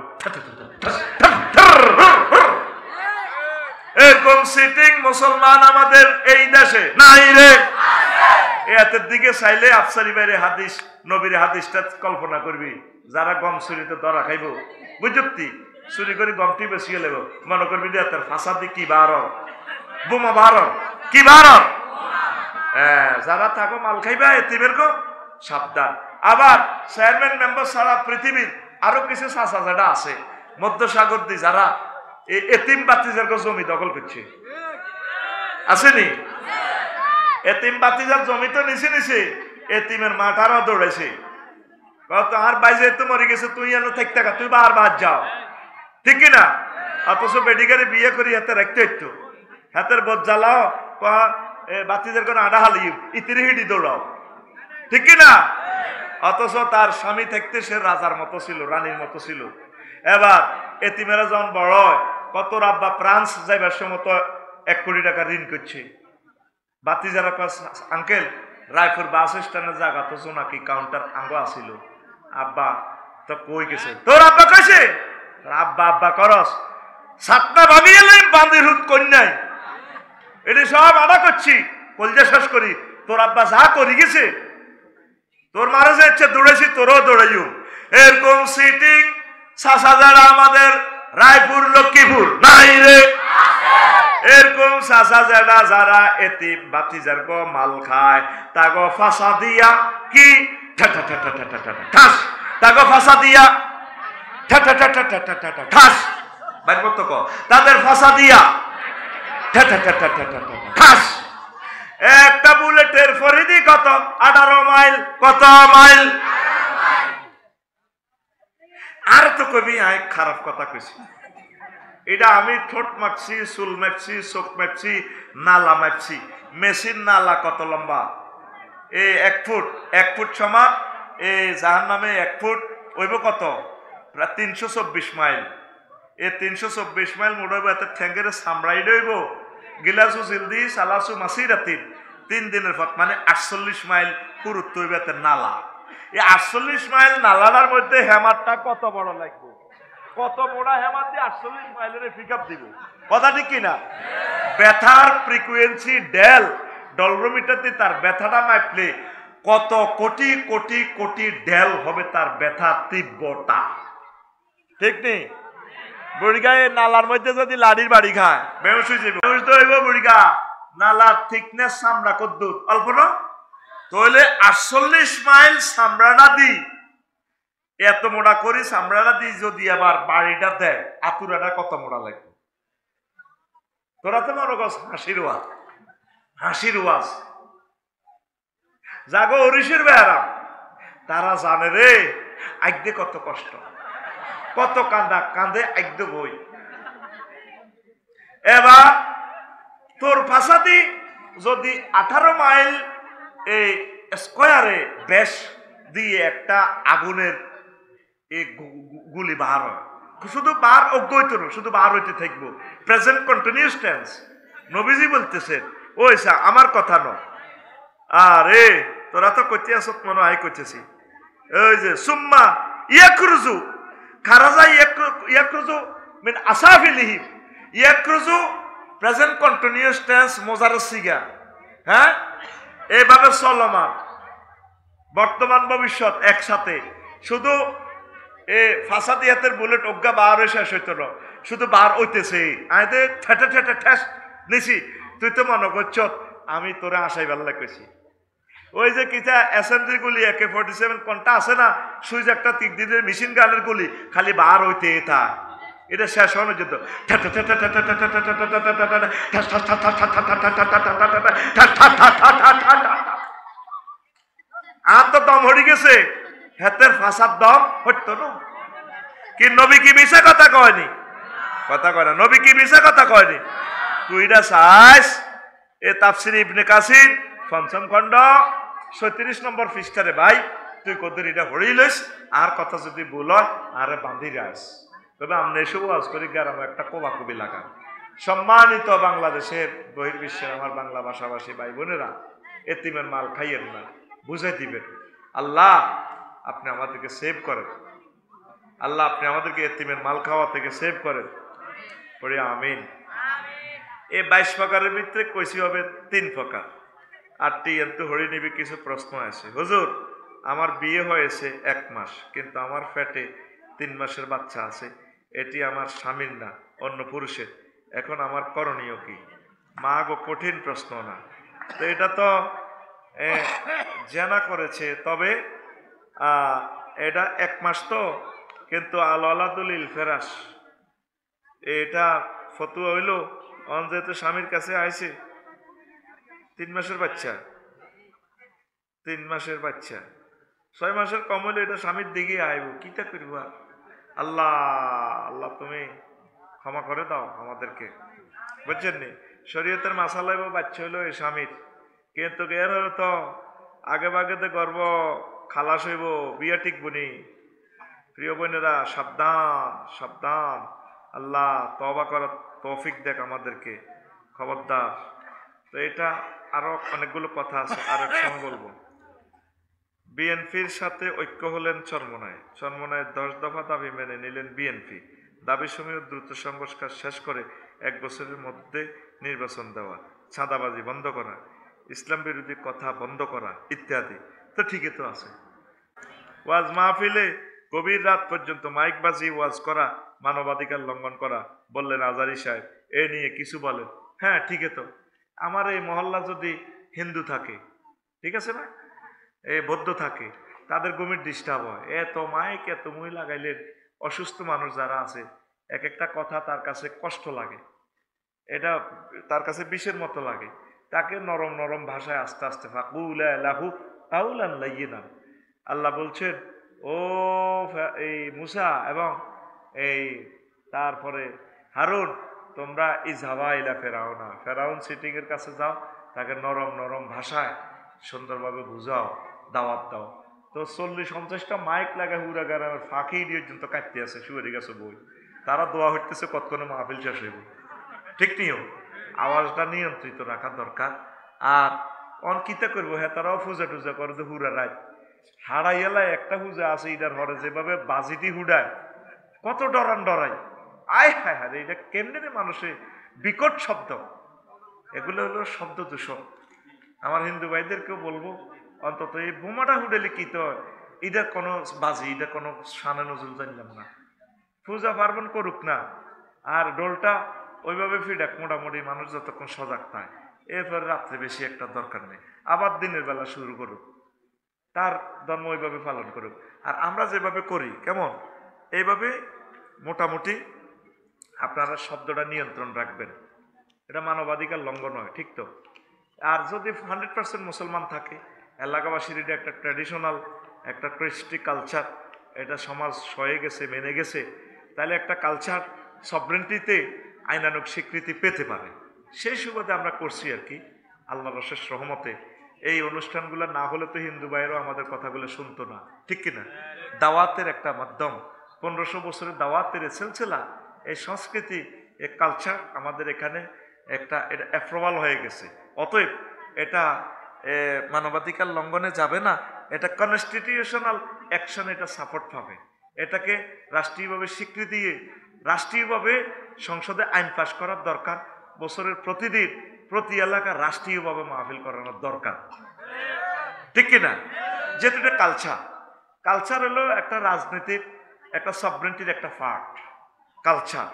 এরকম সিটিং মুসলমান আমাদের এই দেশে নাই রে। এতের দিকে চাইলে আফসারি বাইরে হাদিস, নবীর হাদিসটা কল্পনা করবি, যারা গম চুরিতে ধরা খাইব, বুঝতি চুরি করে গমটি বেশি গেলে মনে করবি যে এতের ভাষা দিয়ে কি বার বোমা বার, কি বার। যারা থাকো মাল খাইবা এতিমের গো সাবধান। আবার চেয়ারম্যান মেম্বার ছাড়া পৃথিবীর আরো কিছু চাচা যারা আছে মধ্যসাগর দিয়ে, যারা এতিম বাতিজার জমি দখল করছে, আসেনি? এতিম বাতিজার জমি তো নিছে এতিমের মাটারও দৌড়েছে, আর বাইজে তো মরে গেছে, তুই এনে থাকতে থাকা, তুই বার বাদ যাও, ঠিক কিনা? অথচ বেডিগারে বিয়ে করি হাতে রাখতে একটু হাতের বোধ জ্বালাও, বাতিদের কোনো আডা হালিও, ইতিরি হিডি দৌড়াও, ঠিক কিনা? অথচ তার স্বামী থাকতে সে রাজার মতো ছিল, রানীর মতো ছিল। এবার এতিমেরা যখন বড় হয়, কত আব্বা ফ্রান্স যাইবার সময় তো 1 কোটি টাকা ঋণ করছে। বাতি যারা আঙ্কেল রায়পুর বাস স্ট্যান্ডে জায়গা তো নাকি কাউন্টার আঙ্গ আসিল, আব্বা তো কই গেছে, তোর আব্বা কইছে, আব্বা আব্বা করস, 7টা ভাবি এলাম বান্দির হুত কন্যাই, এটি সব আডা করছি, কলজা শেষ করি, তোর আব্বা যা করি গেছে, তোর মারা যাচ্ছে দৌড়েছি, তোরও দৌড়াইও। এরকম সিটিং চাচা যারা আমাদের রায়পুর লক্ষ্মীপুর নাই রে, এরকম চাচা যারা যারা এতিম বাতিজার গো মাল খায়, তাগো ফাঁসা দিয়া কি ঠাস, তাগো ফাঁসা দিয়া ঠাস, বাইর করতো ক, তাদের ফাঁসা দিয়া ঠাস। একটা বুলেটের পরিধি কত? 18 মাইল। কত মাইল? আর তো কবি আয় খারাপ কথা কইছি, এটা আমি ঠোঁট মাপছি, চুল মাপছি, চোখ মাপছি, নালা মাপছি। মেশিন নালা কত লম্বা? 1 ফুট, 1 ফুট সমান জাহান নামে 1 ফুট ওইব কত? প্রায় 324 মাইল। 324 মাইল মোড়ব এত ঠ্যাঙ্গের সামড়াই রইব, গিলাসু জিলদি সালাসু মাসি রাতিন, 3 দিনের পথ, মানে 48 মাইল পুরুত্ব হইব এত নালা। এই 48 মাইল নালার মধ্যে হেমারটা কত বড় লাগবে, কত বড় হেমার দিয়ে 48 মাইলের পিক আপ দিব, কথা ঠিক কিনা? ব্যথার ফ্রিকুয়েন্সি ডলরোমিটার দিয়ে তার ব্যথাটা মাপলে কত কোটি কোটি কোটি ডেল হবে তার ব্যথা তীব্রতা, ঠিক নেই? বুড়িগায় নালার মধ্যে যদি লাড়ির বাড়ি খায় বেউস হয়ে যাবে, বেউস তো হইব। বুড়িগা নালার থিকনেস চামড়া কদ্দুর অল্প না, তাহলে 48 মাইল চামড়াটা দি এত মোড়া করি, চামড়াটা দি যদি আবার বাড়িটা দেয়, আতুরাটা কত মোড়া লাগবে? তোরা তো মনে কর হাসির ওয়াজ, হাসির ওয়াজ। জাগো হরিষের বেহারা, তারা জানে রে আইদে কত কষ্ট, কত কান্দা কান্দে আইদ বই। এবার তোর ফাঁসাদি যদি 18 মাইল এই স্কোয়ারে বেশ দিয়ে একটা আগুনের এই গুলি বাহার হয়, শুধু বার অজ্ঞইত না, শুধু বার হইতে থাকবো, প্রেজেন্ট কন্টিনিউয়াস টেন্স। নবীজি বলতেছেন ওইসা আমার কথা নয়, আরে তোরা তো কইতে আস মনে হয় কইতেছি, ওই যে সুম্মা ইয়াকরুজু খারাজা ইয়াকরুজু মিন আসাফিলিহি, ইয়াকরুজু প্রেজেন্ট কন্টিনিউয়াস টেন্স মোজারের সিগা, হ্যাঁ, এইভাবে চলমান বর্তমান ভবিষ্যৎ একসাথে। শুধু ফাঁসাদি হাতের বুলেট অজ্ঞা বার শেষ হইতো না, শুধু বার হইতেছে, আইতে ঠেটে ঠেটে ঠেস নিছি। তুই তো মনে করছ আমি তোরে আশাই ভালো কইছি, ওই যে কিটা এসএমজির গুলি AK-47 কোনটা আছে না, সুইচ একটা তিক দিনের মেশিন গানের গুলি খালি বার হইতে থা, এটা শেষ হওয়ার জন্য আর তো দম হরি গেছে, হেতের ফাঁসার দম হইতো না। কি নবী কি মিশা কথা কয়নি? কথা কয় না, নবী কি মিশা কথা কয়নি? তুই এটা চাইস এ তাফসির ইবনে কাসির ৫ম খণ্ড ৩৬ নম্বর পৃষ্ঠারে ভাই, তুই কত এটা হরি লইস, আর কথা যদি বল আরে বান্ধি যাস, তবে আমরা এসব আজ করি গ্রামে একটা কোবাকুবি লাগা। সম্মানিত বাংলাদেশের বহির্বিশ্বের আমার বাংলা ভাষাভাষী ভাই বোনেরা, এতিমের মাল খাইয়েন না, বুঝে দিবেন। আল্লাহ আপনি আমাদেরকে সেভ করেন, আল্লাহ আপনি আমাদেরকে এতিমের মাল খাওয়া থেকে সেভ করেন, পড়ি আমিন। এই 22 প্রকারের ভিতরে কইসি হবে 3 প্রকার, আটটি এত হরি নিবি। কিছু প্রশ্ন আছে, হুজুর আমার বিয়ে হয়েছে 1 মাস, কিন্তু আমার পেটে 3 মাসের বাচ্চা আছে, এটি আমার স্বামীর না অন্য পুরুষের, এখন আমার করণীয় কি? মা গো, কঠিন প্রশ্ন না তো, এটা তো জেনা করেছে, তবে এটা 1 মাস তো, কিন্তু আলাদুলিল ফেরাস এটা ফতুয়া হইল, যেহেতু স্বামীর কাছে আইছে 3 মাসের বাচ্চা, 3 মাসের বাচ্চা, 6 মাসের কম হলে এটা স্বামীর দিকে আইব, কিটা করব? আল্লাহ আল্লাহ তুমি ক্ষমা করে দাও আমাদেরকে, বুঝছেন নি? শরীয়তের মাসালা হইব বাচ্চা হইলো এই স্বামীর, কিন্তু এর তো আগে বাগেতে গর্ব খালাস হইব, বিয়া টিকবো নি। প্রিয় বোনেরা, সাবধান সাবধান, আল্লাহ তওবা করার তৌফিক দেখ আমাদেরকে, খবরদার। তো এটা আরো অনেকগুলো কথা আছে, আর এক সময় বলবো। বিএনপির সাথে ঐক্য হলেন চরমোনাই, চরমোনাইয়ের 10 দফা দাবি মেনে নিলেন বিএনপি। দাবি সমূহ দ্রুত সংস্কার শেষ করে 1 বছরের মধ্যে নির্বাচন দেওয়া, চাঁদাবাজি বন্ধ করা, ইসলাম বিরোধী কথা বন্ধ করা ইত্যাদি। তো ঠিকই তো আছে। ওয়াজ মাহফিলে গভীর রাত পর্যন্ত মাইকবাজি ওয়াজ করা মানবাধিকার লঙ্ঘন করা, বললেন আজারি সাহেব। এ নিয়ে কিছু বলেন? হ্যাঁ ঠিকই তো। আমার এই মহল্লা যদি হিন্দু থাকে, ঠিক আছে না, এই বৌদ্ধ থাকে, তাদের গভীর ডিস্টার্ব হয়। এত মাইক এত মই লাগাইলে অসুস্থ মানুষ যারা আছে, এক একটা কথা তার কাছে কষ্ট লাগে, এটা তার কাছে বিষের মতো লাগে। তাকে নরম নরম ভাষায় আস্তে আস্তে ফাকুলা লাহু কাউলান লাইয়িনা। আল্লাহ বলছেন, ও এই মুসা এবং এই তারপরে হারুন, তোমরা ইজহাবা ইলা ফেরাউনা, ফেরাউন সিটিং এর কাছে যাও, তাকে নরম নরম ভাষায় সুন্দরভাবে বুঝাও, দাওয়াত দাও। তো 40-50টা মাইক লাগা হুরা গ্রামের ফাঁকি দিয়ে পর্যন্ত কাটতে আছে, শুয়ে গেছে বই, তারা দোয়া হইতেছে কতক্ষণে মাহফিল শেষ হইব। ঠিক নিও, আওয়াজটা নিয়ন্ত্রিত রাখা দরকার। আর অনকিতা করবো, হ্যাঁ তারাও পূজা টুজা করে তো হুরা রাত হারাই এলায় একটা পূজা আছে, ইটার হরে যেভাবে বাজিটি হুডায়, কত ডরান ডরাই, আয় হায় হায়, এটা কেমনে রে মানুষে বিকট শব্দ, এগুলো হলো শব্দ দূষণ। আমার হিন্দু ভাইদেরকেও বলবো, অন্তত এই বোমাটা হুডেলে কি তো এটা কোনো বাজি, এটা কোনো শানে নজরুল জানলাম না, পূজা পার্বণ করুক না, আর ডোলটা ওইভাবে ফিডাক, মোটামুটি মানুষ যতক্ষণ সজাগ থাকে। এরপরে রাত্রে বেশি একটা দরকার নেই, আবার দিনের বেলা শুরু করুক, তার ধর্ম ওইভাবে পালন করুক। আর আমরা যেভাবে করি কেমন, এইভাবে মোটামুটি আপনারা শব্দটা নিয়ন্ত্রণ রাখবেন, এটা মানবাধিকার লঙ্ঘন হয়, ঠিক তো? আর যদি 100% মুসলমান থাকে, এলাকাবাসীর এটা একটা ট্র্যাডিশনাল, একটা কৃষ্টি কালচার, এটা সমাজ সয়ে গেছে, মেনে গেছে, তাহলে একটা কালচার সভরেন্টিতে আইনানুগ স্বীকৃতি পেতে পারে। সেই সুবাদে আমরা করছি আর কি, আল্লাহর অশেষ রহমতে। এই অনুষ্ঠানগুলো না হলে তো হিন্দু ভাইয়েরও আমাদের কথাগুলো শুনতো না, ঠিক কিনা? দাওয়াতের একটা মাধ্যম, 1500 বছরের দাওয়াতের সিলসিলা, এই সংস্কৃতি, এই কালচার আমাদের এখানে একটা এটা অ্যাপ্রুভাল হয়ে গেছে। অতএব এটা মানবাধিকার লঙ্ঘনে যাবে না, এটা কনস্টিটিউশনাল অ্যাকশন, এটা সাপোর্ট পাবে। এটাকে রাষ্ট্রীয়ভাবে স্বীকৃতি দিয়ে রাষ্ট্রীয়ভাবে সংসদে আইন পাশ করার দরকার। বছরের প্রতিদিন প্রতি এলাকা রাষ্ট্রীয়ভাবে মাহফিল করানোর দরকার, ঠিক কিনা? যেহেতু এটা কালচার, কালচার হলো একটা রাজনীতির, একটা সভরেন্টির একটা পার্ট। কালচার,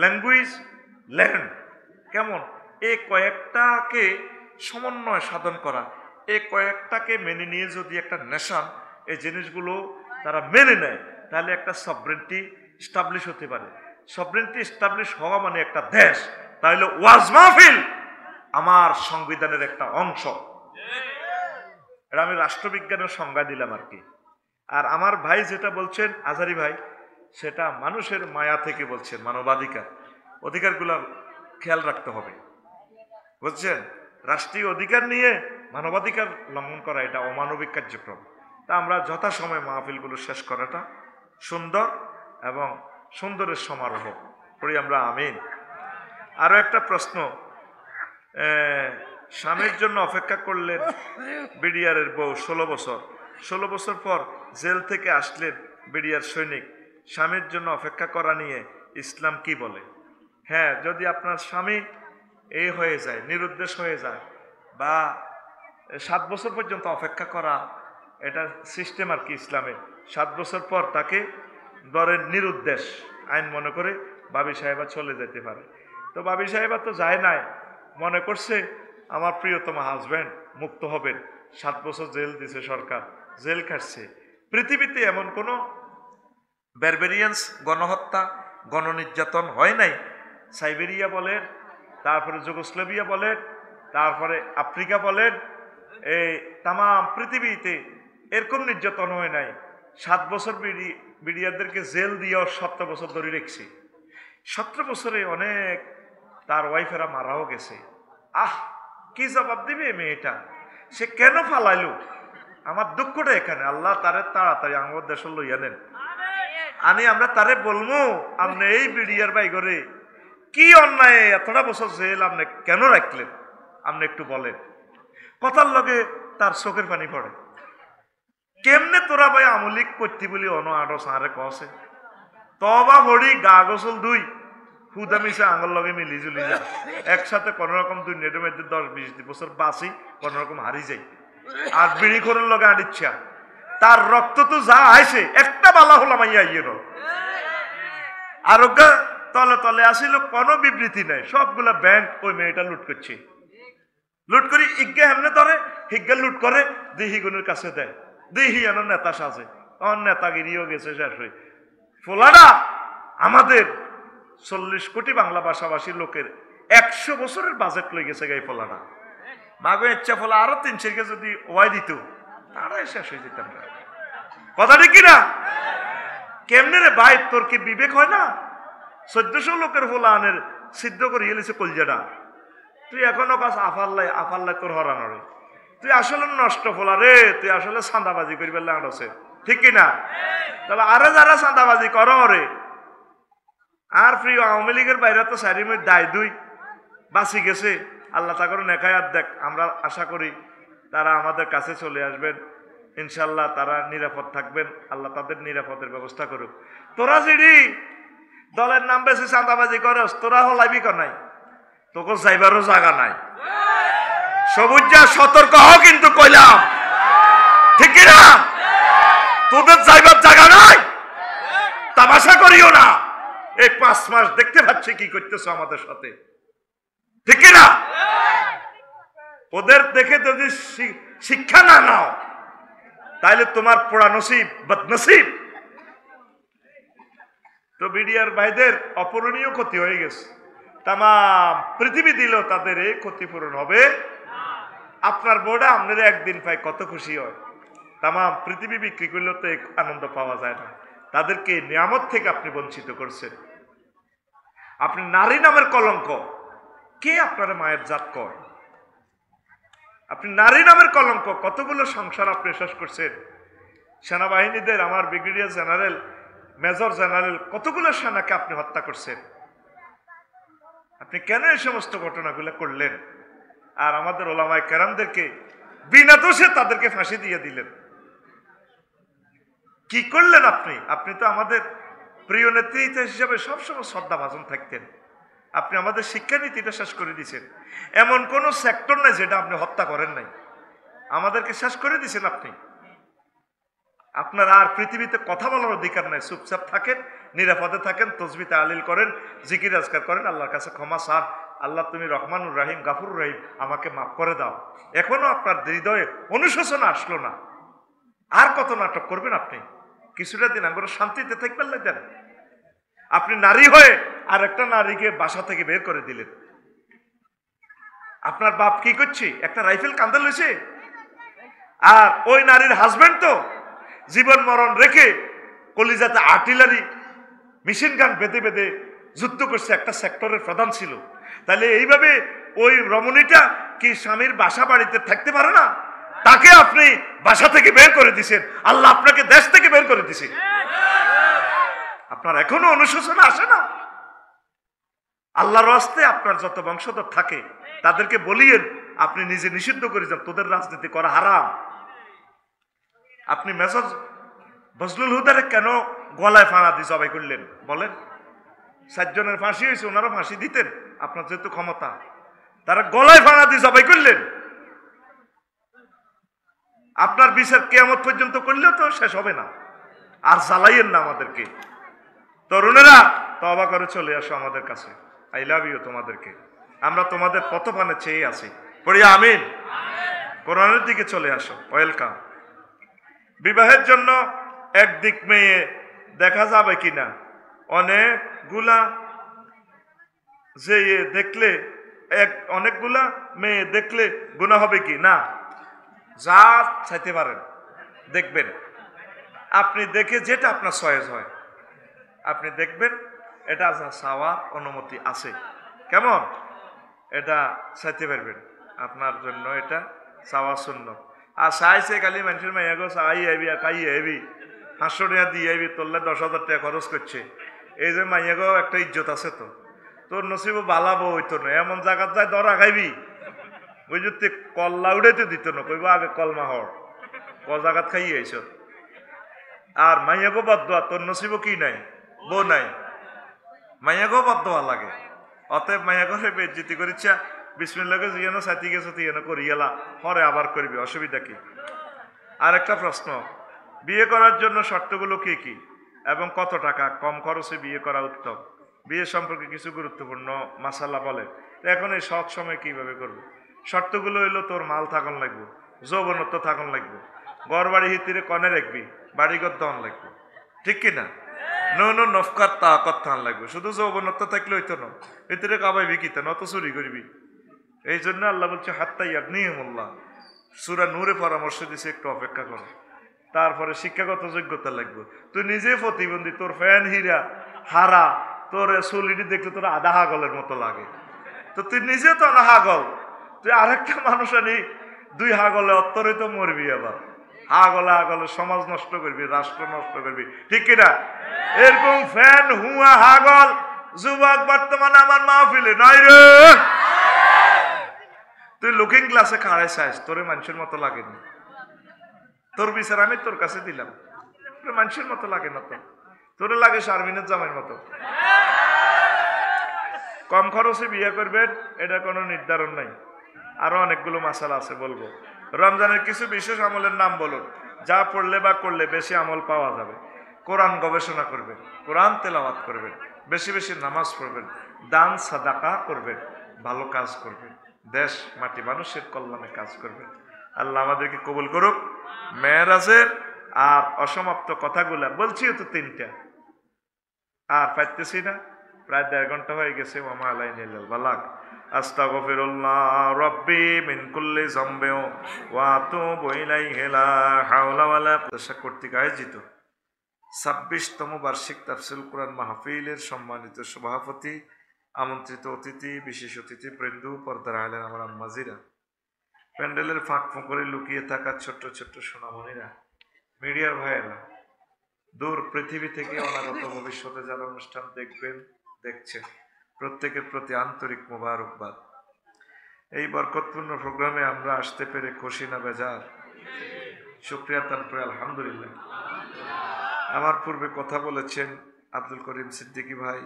ল্যাঙ্গুয়েজ, ল্যান্ড, কেমন এই কয়েকটাকে সমন্বয় সাধন করা, এই কয়েকটাকে মেনে নিয়ে যদি একটা নেশন এই জিনিসগুলো তারা মেনে নেয়, তাহলে একটা সভরেন্টি স্টাবলিশ হতে পারে। সভরেন্টি স্টাবলিশ হওয়া মানে একটা দেশ, তাহলে ওয়াজ মাহফিল আমার সংবিধানের একটা অংশ। এটা আমি রাষ্ট্রবিজ্ঞানের সংজ্ঞা দিলাম আর কি। আর আমার ভাই যেটা বলছেন আজারি ভাই, সেটা মানুষের মায়া থেকে বলছেন, মানবাধিকার, অধিকারগুলো খেয়াল রাখতে হবে, বুঝছেন? রাষ্ট্রীয় অধিকার নিয়ে মানবাধিকার লঙ্ঘন করা এটা অমানবিক কার্যক্রম। তা আমরা যথাসময়ে মাহফিলগুলো শেষ করাটা সুন্দর এবং সুন্দরের সমারোহ করি আমরা, আমিন। আরো একটা প্রশ্ন, স্বামীর জন্য অপেক্ষা করলেন বিডিআরের বউ 16 বছর, 16 বছর পর জেল থেকে আসলেন বিডিআর সৈনিক, স্বামীর জন্য অপেক্ষা করা নিয়ে ইসলাম কি বলে? হ্যাঁ, যদি আপনার স্বামী এই হয়ে যায়, নিরুদ্দেশ হয়ে যায়, বা 7 বছর পর্যন্ত অপেক্ষা করা, এটা সিস্টেম আর কি ইসলামে। 7 বছর পর তাকে ধরেন নিরুদ্দেশ আইন মনে করে ভাবি সাহেবা চলে যেতে পারে। তো ভাবি সাহেবা তো যায় নাই, মনে করছে আমার প্রিয়তম হাজব্যান্ড মুক্ত হবেন, 7 বছর জেল দিছে সরকার, জেল কাটছে। পৃথিবীতে এমন কোনো বারবেরিয়ান্স, গণহত্যা, গণনির্যাতন হয় নাই। সাইবেরিয়া বলেন, তারপরে যুগোস্লাভিয়া বলেন, তারপরে আফ্রিকা বলেন, এই তাম পৃথিবীতে এরকম নির্যাতন হয় নাই। 7 বছর বিডিআরদেরকে জেল দিয়েও 17 বছর ধরে রেখেছে। 17 বছরে অনেক তার ওয়াইফেরা মারাও গেছে। কি জবাব দিবে মেয়েটা? সে কেন ফালাইলো? আমার দুঃখটা এখানে। আল্লাহ তারে তাড়াতাড়ি আমার দেশ লইয়া নেন। আমরা তারে বলবো, আপনি এই বিডিআর বাই করে কি অন্যায় এতটা বছর জেল আপনি কেন রাখলেন? আপনি একটু বলেন। কথার লগে তার চোখের পানি পড়ে। কেমনে তোরা ভাই আমলিক করতি বলি অন আড়ো সারে কসে তবা ভরি গা গোসল দুই হুদা মিশে আঙুল লগে মিলি জুলি যা একসাথে কোন রকম দুনিয়ার মধ্যে 10-20 বছর বাঁচি, কোন রকম হারি যাই। আর বিড়ি খোরের লগে আনিচ্ছা তার রক্ত তো যা আইছে একটা বালা হলাম আইয়া আরোগ্য তলে তলে আসিল, কোনো বিবৃতি নাই। সবগুলা ব্যাংক ওই মেয়েটা লুট করছে। লুট করি ইজ্ঞা হেমনে ধরে, হিজ্ঞা লুট করে দিহিগুনের কাছে দেয়। দিহি এন নেতা সাজে, নেতাগিরিও গেছে শেষ হয়ে। ফোলাডা আমাদের 40 কোটি বাংলা ভাষাভাষী লোকের 100 বছরের বাজেট লই গেছে গাই ফোলাডা। মাগো ইচ্ছা ফোলা আরো 300 কে যদি ওয়াই দিত তারাই শেষ হয়ে যেতাম। কথা ঠিক কিনা? কেমনে রে ভাই, তোর কি বিবেক হয় না? 1400 লোকের ফোলা আনের সিদ্ধ করে গেলেছে কলজাটা। তুই এখনো কাজ আফাল্লাই তোর হরানো রে। তুই আসলে নষ্ট ফোলা রে, তুই আসলে চাঁদাবাজি করি বেলা আনছে, ঠিক কিনা? তাহলে আরে যারা চাঁদাবাজি করো রে, আর প্রিয় আওয়ামী লীগের বাইরে তো সারি মধ্যে দায় দুই বাঁচি গেছে। আল্লাহ তা করে নেখায়াত দেখ। আমরা আশা করি তারা আমাদের কাছে চলে আসবেন, ইনশাল্লাহ তারা নিরাপদ থাকবেন। আল্লাহ তাদের নিরাপদের ব্যবস্থা করুক। তোরা যিনি দলের নাম বেশি চাঁদাবাজি করস, তোরা হলাইবি নাই, তোকে যাইবারও জায়গা নাই। সবুজ সতর্ক হ, কিন্তু কইলাম ঠিক না, তোদের যাইবার জায়গা নাই। তামাশা করিও না। এই 5 মাস দেখতে পাচ্ছি কি করতেছ আমাদের সাথে, ঠিক না? ওদের দেখে যদি শিক্ষা না নাও তাইলে তোমার পোড়া নসিব বদনসিব। তো বিডিআর ভাইদের অপূরণীয় ক্ষতি হয়ে গেছে। তাম পৃথিবী দিল তাদের এই ক্ষতিপূরণ হবে। আপনার বোর্ডে আপনারা একদিন পাই কত খুশি হয়। তাম পৃথিবী বিক্রি করলেও তো আনন্দ পাওয়া যায় না। তাদেরকে নিয়ামত থেকে আপনি বঞ্চিত করছেন। আপনি নারী নামের কলঙ্ক। কে আপনারা মায়ের জাত কয়? আপনি নারী নামের কলঙ্ক। কতগুলো সংসার আপনি শেষ করছেন। সেনাবাহিনীদের, আমার ব্রিগেডিয়ার জেনারেল, মেজর জেনারেল, কতগুলো সেনাকে আপনি হত্যা করছেন। আপনি কেন এই সমস্ত ঘটনাগুলো করলেন? আর আমাদের ওলামায়ে কেরামদেরকে বিনা দোষে তাদেরকে ফাঁসি দিয়ে দিলেন। কি করলেন আপনি? আপনি তো আমাদের প্রিয় নেতৃত্ব হিসেবে সবসময় শ্রদ্ধাভাজন থাকতেন। আপনি আমাদের শিক্ষানীতিটা শেষ করে দিয়েছেন। এমন কোন সেক্টর নাই যেটা আপনি হত্যা করেন নাই। আমাদেরকে শেষ করে দিয়েছেন আপনি। আপনার আর পৃথিবীতে কথা বলার অধিকার নাই। চুপচাপ থাকেন, নিরাপদে থাকেন, তসবিহ তাহলিল করেন, জিকির আজকার করেন, আল্লাহর কাছে ক্ষমা চান। আল্লাহ তুমি রহমানুর রাহিম, গাফুরুর রহিম, আমাকে মাফ করে দাও। এখনো আপনার হৃদয়ে অনুশোচনা আসলো না। আর কত নাটক করবেন আপনি? কিছুটা দিন আমরা শান্তিতে থাকবেন লাগবেন। আপনি নারী হয়ে আর একটা নারীকে বাসা থেকে বের করে দিলেন। আপনার বাপ কি করছে? একটা রাইফেল কাঁধে লইছে। আর ওই নারীর হাজবেন্ড তো জীবন মরণ রেখে কলিজাতে আর্টিলারি মেশিন গান বেঁধে বেঁধে যুদ্ধ করছে, একটা সেক্টরের প্রধান ছিল। তাহলে এইভাবে ওই রমণীটা কি স্বামীর বাসা বাড়িতে থাকতে পারে না? তাকে আপনি বাসা থেকে বের করে দিয়েছেন। আল্লাহ আপনাকে দেশ থেকে বের করে দিয়েছে। আপনার এখনো অনুশোচনা আসে না? আল্লাহর রাস্তে আপনার যত বংশধর থাকে তাদেরকে বলিয়েন, আপনি নিজে নিষিদ্ধ করে যান, তোদের রাজনীতি করা হারাম। আপনি মেজর বজলুল হুদারে কেন গলায় ফাঁড়া দিয়ে জবাই করলেন বলেন? 7 জনের ফাঁসি হয়েছে, ওনারা ফাঁসি দিতেন। আপনার যেহেতু ক্ষমতা, তারা গলায় ফাঁড়া দিয়ে জবাই করলেন। আপনার বিচার কিয়ামত পর্যন্ত করলেও তো শেষ হবে না। আর জ্বালাইয়েন না আমাদেরকে। তরুণেরা তওবা করে চলে আসো আমাদের কাছে। আই লাভ ইউ তোমাদেরকে। আমরা তোমাদের পথপানে চেয়ে আছি। পড়ি আমিন। কোরআনের দিকে চলে আসো। ওয়েলকাম। বিবাহের জন্য একদিক মেয়ে দেখা যাবে কিনা অনেকগুলা যে দেখলে অনেকগুলা মেয়ে দেখলে গুনাহ হবে কি না? যা চাইতে পারেন দেখবেন, আপনি দেখে যেটা আপনার চয়েস হয় আপনি দেখবেন, এটা চাওয়ার অনুমতি আছে। কেমন? এটা চাইতে পারবেন, আপনার জন্য এটা চাওয়া সুন্নত। আর চাইছে খালি মানুষের মাইয়া গো চাই আইবি আর খাই আইবি, 500 টাকা দিয়ে আইবি, তোরলে 10,000 টাকা খরচ করছে, এই যে মাইয়া গো একটা ইজ্জত আছে তো, তোর নসিব বালাবো হইতো না, এমন জায়গার যায় ধরা খাইবি বুঝতে, কল্লা উড়াইতে দিত না, কইব আগে কলমা হর ক জায়গাত খাই আইস। আর মাইয়া গো বাদ দোয়া, তোর নসিব কি নাই, বউ নাই, মাইয়া গো বাদ দোয়া লাগে। অতএব মাইয়া ঘরে বেজ্জিতি করিচ্ছা, বিসমিল্লাহকে জিয়ানো সাথী গেছো তুইয়ানো করি গেলা, পরে আবার করবি, অসুবিধা কি? আর একটা প্রশ্ন, বিয়ে করার জন্য শর্তগুলো কি কি এবং কত টাকা কম খরচে বিয়ে করা উত্তম? বিয়ে সম্পর্কে কিছু গুরুত্বপূর্ণ মাসালা বলে। এখন এই সৎ সময় কিভাবে করবো? শর্তগুলো হইলো, তোর মাল থাকন লাগবে, যৌবনত্ব থাকন লাগবে, ঘর বাড়ি হিতিরে কনে রাখবি, বাড়িঘর দন লাগবে, ঠিক কিনা? নো নফকার তা কথান লাগবে, শুধু যৌবনত্ব থাকলে হইতো না, ভিতরে কাবাইবি কিতা, নত চুরি করবি। এই জন্য আল্লাহ বলছে হাত্তা ইয়াগনিহিমুল্লাহ, সূরা নূরে পরামর্শ দিছে একটু অপেক্ষা করো। তারপরে শিক্ষাগত যোগ্যতা লাগবে, তুই নিজে প্রতিবন্ধী, তোর ফ্যান হীরা হারা, তোর চুলিটি দেখতে তোর আধা হাগলের মতো লাগে, তো তুই নিজে তো না হাগল, তুই আরেকটা মানুষ আনি 2 হাগলে অত্তরে তো মরবি, আবার হাগলে সমাজ নষ্ট করবি, রাষ্ট্র নষ্ট করবি, ঠিক কিনা? এরকম ফ্যান হুয়া হাগল যুবক বর্তমানে আমার মাহফিলে নাই রে। তুই লুকিং গ্লাসে খাড়াই চাইস, তোরে মানুষের মতো লাগেনি, তোর বিচার আমি তোর কাছে দিলাম, মানুষের মতো লাগে না তো, তোরে লাগে শারমিনের জামাইয়ের মতো। কম খরচে বিয়ে করবেন এটা কোনো নির্ধারণ নাই, আরো অনেকগুলো মাসালা আছে বলবো। রমজানের কিছু বিশেষ আমলের নাম বলুন, যা পড়লে বা করলে বেশি আমল পাওয়া যাবে। কোরআন গবেষণা করবেন, কোরআন তেলাওয়াত করবেন, বেশি বেশি নামাজ পড়বেন, দান সাদাকা করবেন, ভালো কাজ করবেন, দেশ মাটি মানুষের কল্যাণে কাজ করবেন। আল্লাহ আমাদেরকে কবুল করুক। মেরাজের আর অসমাপ্ত কথাগুলা বলছি তো 3টা, আর পাইতেছি না, প্রায় 1.5 ঘন্টা হয়ে গেছে। ওমা আলাইনিল বালাগ। আস্তাগফিরুল্লাহ রাব্বি মিন কুল্লি যামবি ওয়া আতুবু ইলাইহি লা হাওলা ওয়ালা কুওয়াতা কর্তৃক আয়োজিত 26তম বার্ষিক তাফসীরুল কোরআন মাহফিলের সম্মানিত সভাপতি, আমন্ত্রিত অতিথি, বিশেষ অতিথি বৃন্দ, পর্দার আলেন আমার আম্মাজিরা, প্যান্ডেলের ফাঁক ফোঁকরে লুকিয়ে থাকা ছোট্ট ছোট্ট সোনামণিরা, মিডিয়ার ভাইয়েরা, দূর পৃথিবী থেকে অনাগত ভবিষ্যতে যারা অনুষ্ঠান দেখবেন দেখছেন, প্রত্যেকের প্রতি আন্তরিক মোবারকবাদ। এই বরকতপূর্ণ প্রোগ্রামে আমরা আসতে পেরে খুশি না বেজার? শুকরিয়া তারপরে আলহামদুলিল্লাহ। আমার পূর্বে কথা বলেছেন আব্দুল করিম সিদ্দিকী ভাই,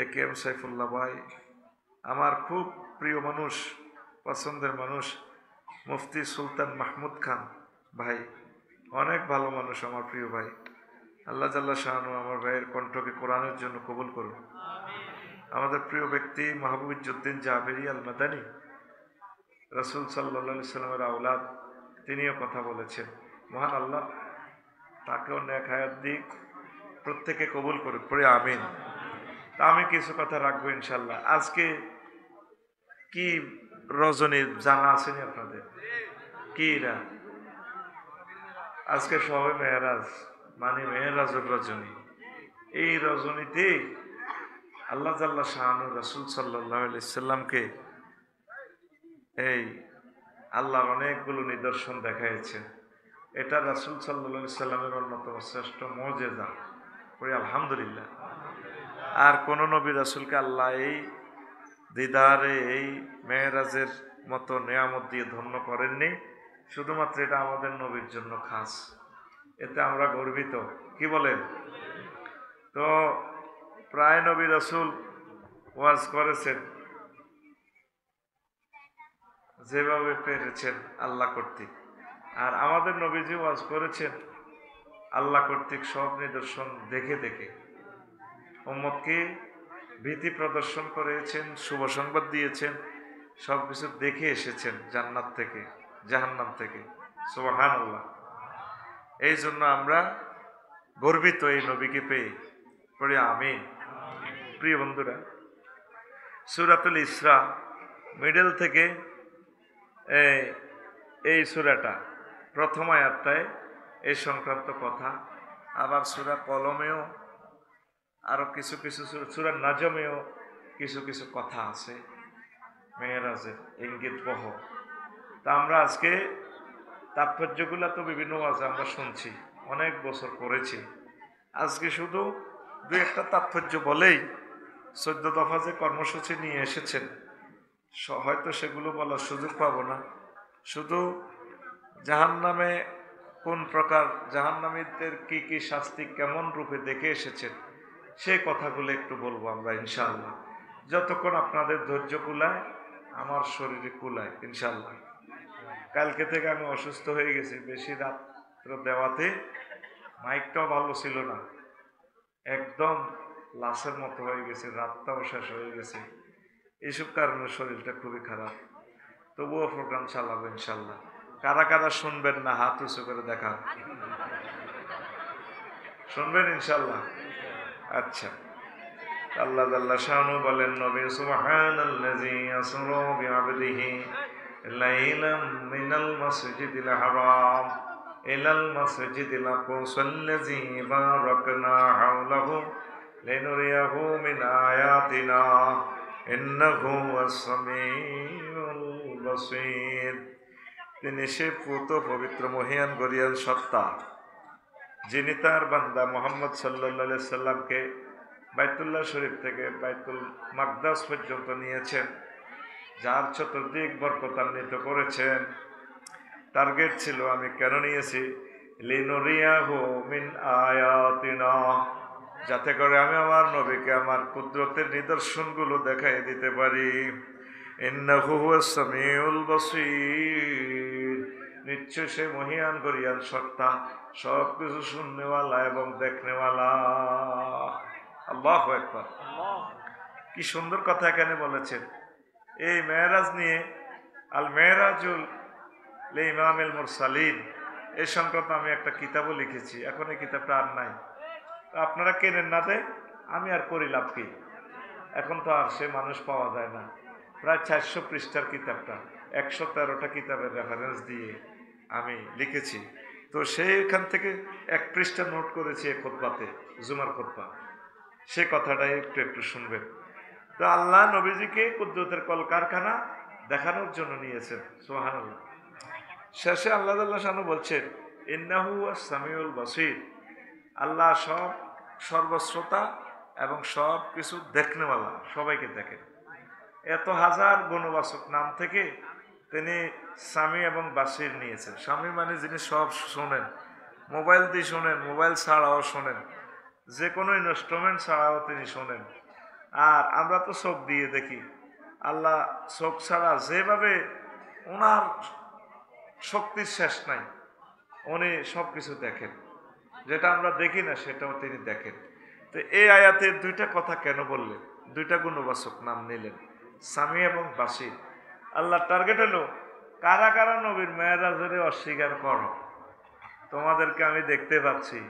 AKM সাইফুল্লাহ ভাই, আমার খুব প্রিয় মানুষ, পছন্দের মানুষ মুফতি সুলতান মাহমুদ খান ভাই, অনেক ভালো মানুষ, আমার প্রিয় ভাই। আল্লাহ জাল্লা শাহানু আমার ভাইয়ের কণ্ঠকে কোরআনের জন্য কবুল করুন। আমাদের প্রিয় ব্যক্তি মাহবুবুজ্জউদ্দিন জাবেরি আল মাদানী, রাসূল সাল্লাল্লাহু আলাইহি সাল্লামের আওলাদ, তিনিও কথা বলেছেন। মহান আল্লাহ তাকেও নেক হায়াত দিক, প্রত্যেকে কবুল করুক, পড়ে আমিন। তা আমি কিছু কথা রাখবো ইনশাল্লাহ। আজকে কি রজনী জানা আসেনি আপনাদের? কি না? আজকে সবে মেহরাজ, মানে মেহরাজুর রজনী। এই রজনীতে আল্লাহ জাল্লা শাহানু রাসূল সাল্লাল্লাহু আলাইহি সাল্লামকে এই আল্লাহর অনেকগুলো নিদর্শন দেখাইছেন। এটা রাসূল সাল্লাল্লাহু আলাইহি সাল্লামের অন্যতম শ্রেষ্ঠ মুজিজা, পড়ি আলহামদুলিল্লাহ। আর কোন নবী রাসূলকে আল্লাহ এই দিদারে, এই মেহরাজের মতো নিয়ামত দিয়ে ধন্য করেননি, শুধুমাত্র এটা আমাদের নবীর জন্য খাস। এতে আমরা গর্বিত, কি বলেন? তো প্রায় নবী রাসূল ওয়াজ করেছেন যেভাবে পেরেছেন আল্লাহ কর্তৃক, আর আমাদের নবীজি ওয়াজ করেছেন আল্লাহ কর্তৃক সব নিদর্শন দেখে দেখে। উম্মতকে ভীতি প্রদর্শন করেছেন, শুভ সংবাদ দিয়েছেন, সবকিছু দেখে এসেছেন, জান্নাত থেকে জাহান্নাম থেকে। সুবহানাল্লাহ। এই জন্য আমরা গর্বিত এই নবীকে পেয়ে, পড়ে আমিন। প্রিয় বন্ধুরা, সূরাতুল ইসরা মিডল থেকে এই সূরাটা প্রথম আয়াতটায় এই সংক্রান্ত কথা, আবার সূরা কলমেও আরো কিছু কিছু সূরা নাজমেও কিছু কিছু কথা আছে মেরাজের ইঙ্গিত বহ। তা আমরা আজকে তাৎপর্যগুলো তো বিভিন্ন আছে আমরা শুনছি, অনেক বছর পড়েছি। আজকে শুধু দু একটা তাৎপর্য বলেই 14 দফা যে কর্মসূচি নিয়ে এসেছেন হয়তো সেগুলো বলার সুযোগ পাবো না। শুধু জাহান্নামে কোন প্রকার, জাহান্নামীদের কি কি শাস্তি কেমন রূপে দেখে এসেছেন সেই কথাগুলো একটু বলবো আমরা ইনশাআল্লাহ, যতক্ষণ আপনাদের ধৈর্য কুলায়, আমার শরীরে কুলায় ইনশাআল্লাহ। কালকে থেকে আমি অসুস্থ হয়ে গেছি, বেশি রাত্র দেওয়াতে মাইকটাও ভালো ছিল না, একদম লাশের মতো হয়ে গেছে, রাতটাও শেষ হয়ে গেছে। এইসব কারণে শরীরটা খুবই খারাপ। তবুও প্রোগ্রাম চালাবো ইনশাল্লাহ। কারা কারা শুনবেন না হাত উঁচু করে দেখান। শুনবেন ইনশাল্লাহ? আচ্ছা। আল্লাহ আল্লাহ শানু বলেন, নবী সুবহানাল্লাযী আসরা বিআবদিহি লাইলাম মিনাল মাসজিদিল হারাম ইলাল মাসজিদিল আকসাল্লাযী বারাকনা হাওলাহু লিনুরিয়াহু মিন আয়াতিনা ইন্নাহু আস-সামিউল বাসীর। তিনি সে পুত পবিত্র মহিয়ান গরিয়ান সত্তা, যিনি তার বান্দা মুহাম্মদ সাল্লাল্লাহু আলাইহি সাল্লামকে বাইতুল্লাহ শরীফ থেকে বাইতুল মাকদাস পর্যন্ত নিয়েছেন, যার চতুর্দিক বরকতান্বিত করেছেন। টার্গেট ছিল আমি কেন নিয়েছি, লিনুরিয়াহু মিন আয়াতিনা, যাতে করে আমি আমার নবীকে আমার কুদরতের নিদর্শনগুলো দেখাই দিতে পারি। ইন্নাহু হুয়াস সামিউল বাসীর, নিশ্চয় সে মহিয়ান গরিয়ান সত্তা, সব কিছু শুননেওয়ালা এবং দেখনেওয়ালা। আল্লাহু আকবার। কি সুন্দর কথা এখানে বলেছেন। এই মেরাজ নিয়ে আল মেরাজুল লিইমামিল মুরসালিন এই সংক্রান্ত আমি একটা কিতাবও লিখেছি, এখন এই কিতাবটা আর নাই। আপনারা কেনেন না দে, আমি আর করি লাভ কি, এখন তো আর সে মানুষ পাওয়া যায় না। প্রায় 400 পৃষ্ঠার কিতাবটা 113টা কিতাবের রেফারেন্স দিয়ে আমি লিখেছি। তো সেইখান থেকে এক পৃষ্ঠা নোট করেছি এক খুতবাতে, জুমার খুতবা, সে কথাটাই একটু একটু শুনবেন। তো আল্লাহ নবীজিকে কুদরতের কলকারখানা দেখানোর জন্য নিয়েছেন। সুবহানাল্লাহ। শেষে আল্লাহ শানু বলছেন, ইন্নাহু আস-সামিউল বাসীর, আল্লাহ সব সর্বশ্রোতা এবং সব কিছু দেখনেওয়ালা, সবাইকে দেখেন। এত হাজার গুণবাচক নাম থেকে তিনি সামি এবং বাসির নিয়েছেন। স্বামী মানে যিনি সব শোনেন, মোবাইল দিয়ে শোনেন, মোবাইল ছাড়াও শোনেন, যে কোনো ইনস্ট্রুমেন্ট ছাড়াও তিনি শোনেন। আর আমরা তো চোখ দিয়ে দেখি, আল্লাহ চোখ ছাড়া যেভাবে ওনার শক্তির শেষ নাই, উনি সব কিছু দেখেন, যেটা আমরা দেখি না সেটাও তিনি দেখেন। তো এই আয়াতে দুইটা কথা কেন বললেন, দুইটা গুণবাচক নাম নিলেন, সামি এবং বাসির। আল্লাহ টার্গেট হলো কারা কারা নবীর মেরাজের অস্বীকার করো, তোমাদেরকে আমি দেখতে পাচ্ছি।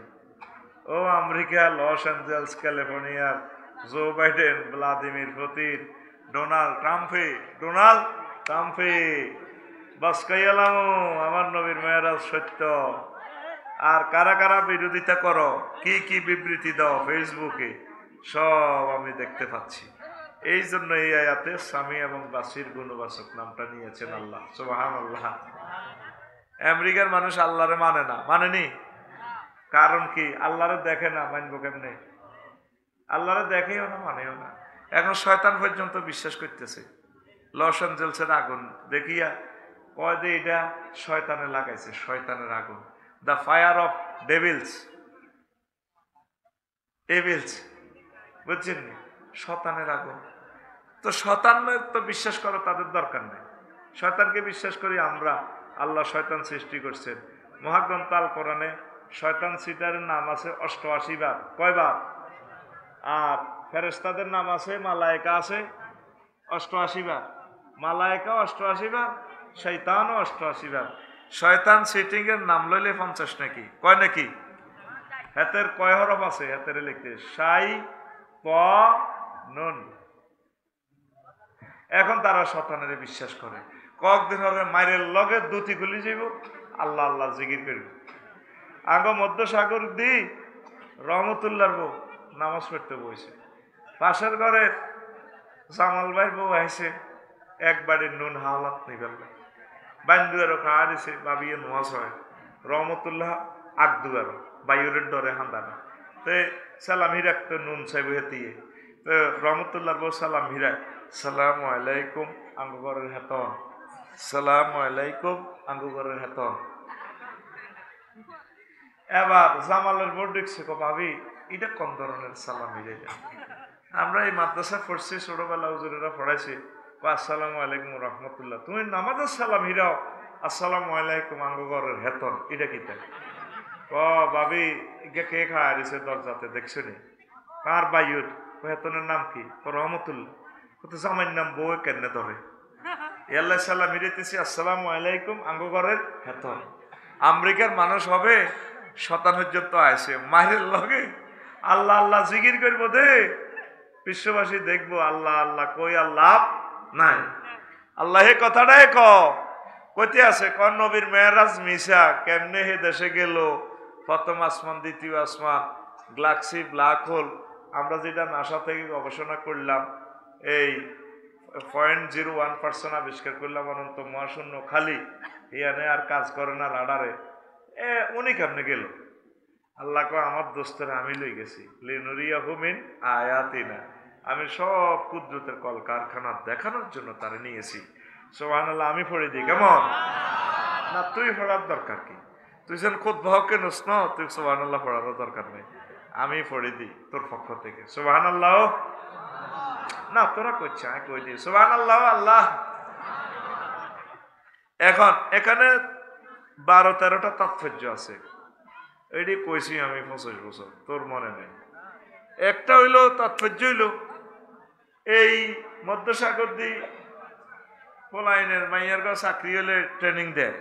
ও আমেরিকা, লস অ্যাঞ্জেলস, ক্যালিফোর্নিয়ার Joe Biden, Vladimir Putin, Donald ট্রাম্পে বাসকাইয়ালাম আমার নবীর মেরাজ সত্য। আর কারা কারা বিরোধিতা করো, কি কি বিবৃতি দাও ফেসবুকে, সব আমি দেখতে পাচ্ছি। এই জন্য এই আয়াতে স্বামী এবং বাসির গুণবাচক নামটা নিয়েছেন আল্লাহ। সুবহানাল্লাহ। আমেরিকার মানুষ আল্লাহরে মানে না, মানেনি, কারণ কি, আল্লাহরে দেখে না, মানবো কেমনে? আল্লাহরে দেখেও না, মানেও না। এখন শয়তান পর্যন্ত বিশ্বাস করতেছে। লস অ্যাঞ্জেলসের আগুন দেখিয়া কয় যে এটা শয়তানে লাগাইছে, শয়তানের আগুন, দ্য ফায়ার অফ ডেভিলস, বুঝছেন, শয়তানের আগুন। তো শয়তানের তো বিশ্বাস করো তাদের দরকার নেই, শয়তানকে বিশ্বাস করি আমরা। আল্লাহ শয়তান সৃষ্টি করছেন। মহাগ্রন্থ আল কোরআনে শয়তান সিটারের নাম আছে 88 বার। কয়বার? আর ফেরেশতাদের নাম আছে, মালায়েকা আছে 88 বার, মালায়েকা 88 বার, শয়তানও 88 বার। শয়তান সিটিং এর নাম লইলে 50 নাকি, কয় নাকি? হাতের কয় হরফ আছে? হাতের লিখতে সাই প নুন। এখন তারা শতানের বিশ্বাস করে, কয়েকদিন হবে মায়ের লগে দুটি গুলি যাইব, আল্লাহ আল্লাহ জিকির করব। আগ মধ্য সাগর দি রহমতুল্লাহর বউ নামাজ পড়তে বইছে, পাশের ঘরে জামাল ভাইয়ের বউ আইসে একবারে নুন হাওলাত নিবেল বান্দুয়ারও খাওয়া দিছে, বাবিয়ে নোয়াজ হয় রহমতুল্লাহ আগদুয়ারও বাইরের ডরে হান্দানা তে সালাম হিরাক তো নুন চাইব হেতিয়ে তো রহমতুল্লাহর বউ সালাম হিরাক, সালাম আলাইকুম আঙ্গুগরের হেতন, সালাম আলাইকুম আঙ্গুগরের হেতন। এবার জামালের বউ দেখছে কো ভাবি এটা কোন ধরনের সালাম হিরে, আমরা এই মাদ্রাসা পড়ছি ছোটবেলা হুজুরেরা পড়াইছি, আসসালামু আলাইকুম রহমতুল্লাহ, তুমি নামাজের সালাম হিরাও আসসালামু আলাইকুম আঙ্গুগরের হেতন, এটা কি তাই? ও ভাবি কে খাওয়া দিছে দরজাতে দেখছো নি, কার বাইর হেতনের নাম কি? রহমতুল্লাহ। কত জামাইয়ের নাম বউ কেন ধরে আল্লাহ সাল্লাম হিরেতেছি আসসালামু আলাইকুম আঙ্গুগরের হেতন। আমেরিকার মানুষ হবে শতানুর্যত আছে মায়ের লগে আল্লাহ আল্লাহ জিকির করবো দে, বিশ্ববাসী দেখবো আল্লাহ আল্লাহ কই আল্লাহ নাই। আল্লাহ হে কথাটাই কইতে আছে কোন নবীর মেরাজ মিশা কেমনে হে দেশে গেল, প্রথম আসমান দ্বিতীয় আসমান গ্যালাক্সি ব্ল্যাক হোল, আমরা যেটা নাসা থেকে গবেষণা করলাম এই 0.01% আবিষ্কার করলাম অনন্ত মহাশূন্য খালি, ইয়ানে আর কাজ করে না রাডারে, উনি কেমনে গেল? আল্লাহ কো আমার দোস্তরা আমি লই গেছি, লিনুরিয়া হুমিন আয়াতিনা, আমি সব কুদরতের কল কারখানা দেখানোর জন্য তারে নিয়েছি। সুবহানাল্লাহ। আমি পড়ে দিই কেমন না? তুই পড়ার দরকার কি? তুই যেন খুদ ভাবকে নোস না, তুই সুবহানাল্লাহ পড়ারও দরকার নেই, আমি পড়ে দিই তোর পক্ষ থেকে। সুবহানাল্লাহ না তোরা করছে আমি কই দিই সুবহানাল্লাহ আল্লাহ। এখন এখানে 12-13টা তাৎপর্য আছে, এটি কইছি আমি 25 বছর, তোর মনে নেই। একটা হইল তাৎপর্য হইল এই মধ্যসাগর দি পোলাইনের মাইয়ার গা চাকরি হলে ট্রেনিং দেয়,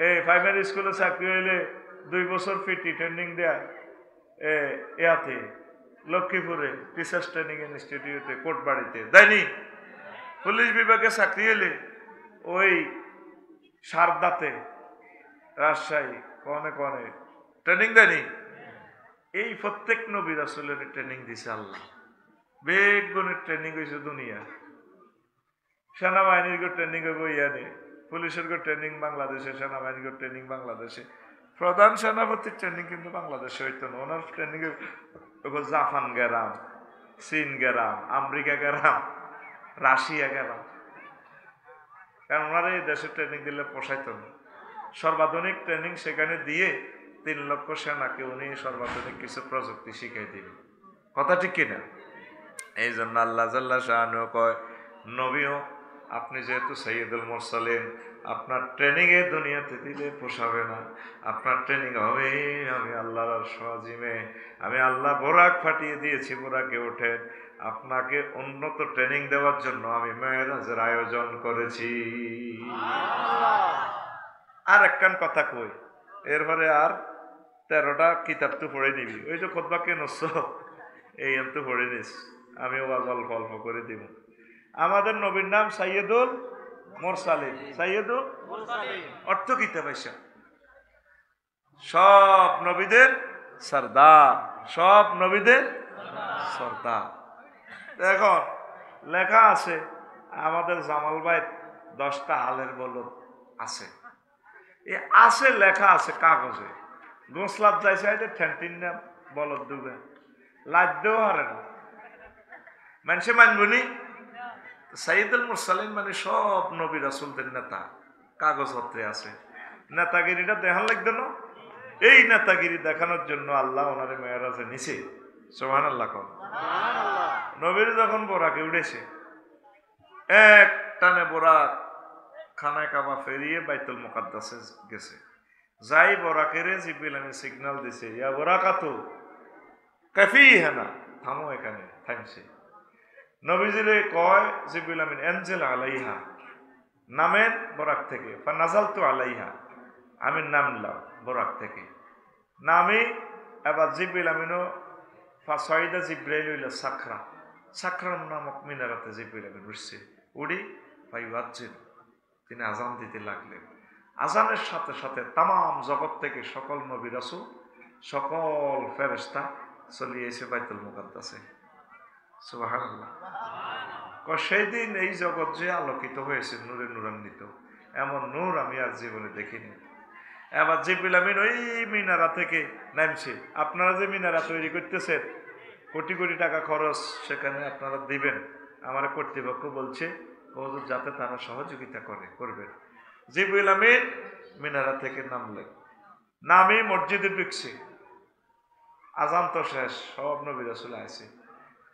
এই প্রাইমারি স্কুলে চাকরি হইলে 2 বছর ফিটি ট্রেনিং দেয়, ইয়াতে লক্ষ্মীপুরে টিচার্স ট্রেনিং ইনস্টিটিউটে কোটবাড়িতে দেয়নি। পুলিশ বিভাগে চাকরি হলে ওই সারদাতে রাজশাহী কনে কনে ট্রেনিং দেয়নি। এই প্রত্যেক নবী রাসূলের ট্রেনিং দিছে আল্লাহ, বেগুনের ট্রেনিং হয়েছে দুনিয়া। সেনাবাহিনীর ট্রেনিং হইব ইয়ানে, পুলিশের ট্রেনিং বাংলাদেশে, সেনাবাহিনীর ট্রেনিং বাংলাদেশে, প্রধান সেনাপতির ট্রেনিং কিন্তু বাংলাদেশে হইতো না, ওনার ট্রেনিং জাপান গেরাম, চীন গেরাম, আমেরিকা গেরাম, রাশিয়া গেরাম, কারণ ওনারা এই দেশে ট্রেনিং দিলে পোষাইতো না। সর্বাধুনিক ট্রেনিং সেখানে দিয়ে 3 লক্ষ সেনাকে উনি সর্বাধুনিক কিছু প্রযুক্তি শিখাই দিবেন, কথা ঠিক কিনা? এই জন্য আল্লাহ জাল্লা শাআনহু কয় নবীও আপনি যেহেতু সাইয়্যিদুল মুরসালিন, আপনার ট্রেনিং এ দুনিয়াতে দিলে পোষাবে না, আপনার ট্রেনিং হবে আমি আল্লাহর আরশ আজিমে, আমি আল্লাহ বোরাক ফাটিয়ে দিয়েছি, বোরাকে ওঠেন, আপনাকে উন্নত ট্রেনিং দেওয়ার জন্য আমি মেরাজের আয়োজন করেছি। আর একখান কথা কই, এরপরে আর 13টা কিতাব তো পড়ে নিবি, ওই যে খুতবা কে নস এই তো পড়ে নিস, আমি ওয়াজ অল্প অল্প করে দিব। আমাদের নবীর নাম সাইয়্যিদুল মুরসালিন, সাইয়্যিদুল অর্থ কিতা পয়সা, সব নবীদের সরদার, সব নবীদের সরদার। এখন লেখা আছে আমাদের জামাল ভাইয়ের 10টা হালের বলদ আছে, এই আছে লেখা আছে কাগজে, গোসলাত যাইছে ঠেন্টিন না বলদ ডুবে লাদ্যও হারে না, মানুষে মানবনি। সাইয়্যিদুল মুরসালিন মানে সব নবী রাসূলদের নেতা, কাগজপত্রে আছে। নেতাগিরিটা দেখান লাগবে না, এই নেতাগিরি দেখানোর জন্য আল্লাহ ওনারে মেরাজে নিছে। সুবহানাল্লাহ। নবীর যখন বোরাকে উঠেছে, এক টানে বোরাক খানায় কাবা ফেরিয়ে বাইতুল মুকাদ্দাসে গেছে, যাই বোরাকেরে জিবরিল আমিন সিগন্যাল দিছে, ইয়া বোরাকাতু কাফি হানা, থামো এখানে, থামছে। নবীজিরে কয় জিবরিল আমিন এনজেল আলাইহা, নামেন বোরাক থেকে, ফানাজালতু আলাইহা, আমি নামলাম বোরাক থেকে, নামি এবার জিবরিল আমিনও ফাসাইদা জিব্রাইল ইলা সাখরা, সাকরান নামক মিনারাতে জিবরিল আমিন উঠছে, উড়ি ফাইওয়াজ্জিন, তিনি আজান দিতে লাগলেন। আজানের সাথে সাথে তামাম জগৎ থেকে সকল নবী রাসূল, সকল ফেরেশতা চলে এসে বাইতুল মুকাদ্দাসে। সুবহানাল্লাহ। সেই দিন এই জগৎ যে আলোকিত হয়েছে নূরে নূরান্বিত, এমন নূর আমি আর জীবনে দেখিনি। এবার জিবরিল আমিন ওই মিনারা থেকে নামছে। আপনারা যে মিনারা তৈরি করতেছেন, কোটি কোটি টাকা খরচ, সেখানে আপনারা দিবেন। আমার কর্তৃপক্ষ বলছে হুজুর যাতে তারা সহযোগিতা করবেন। জিবরিল আমিন মিনারা থেকে নামলেন, নামে মসজিদে ঢুকছে। আজান তো শেষ, সব নবী রাসূল আছে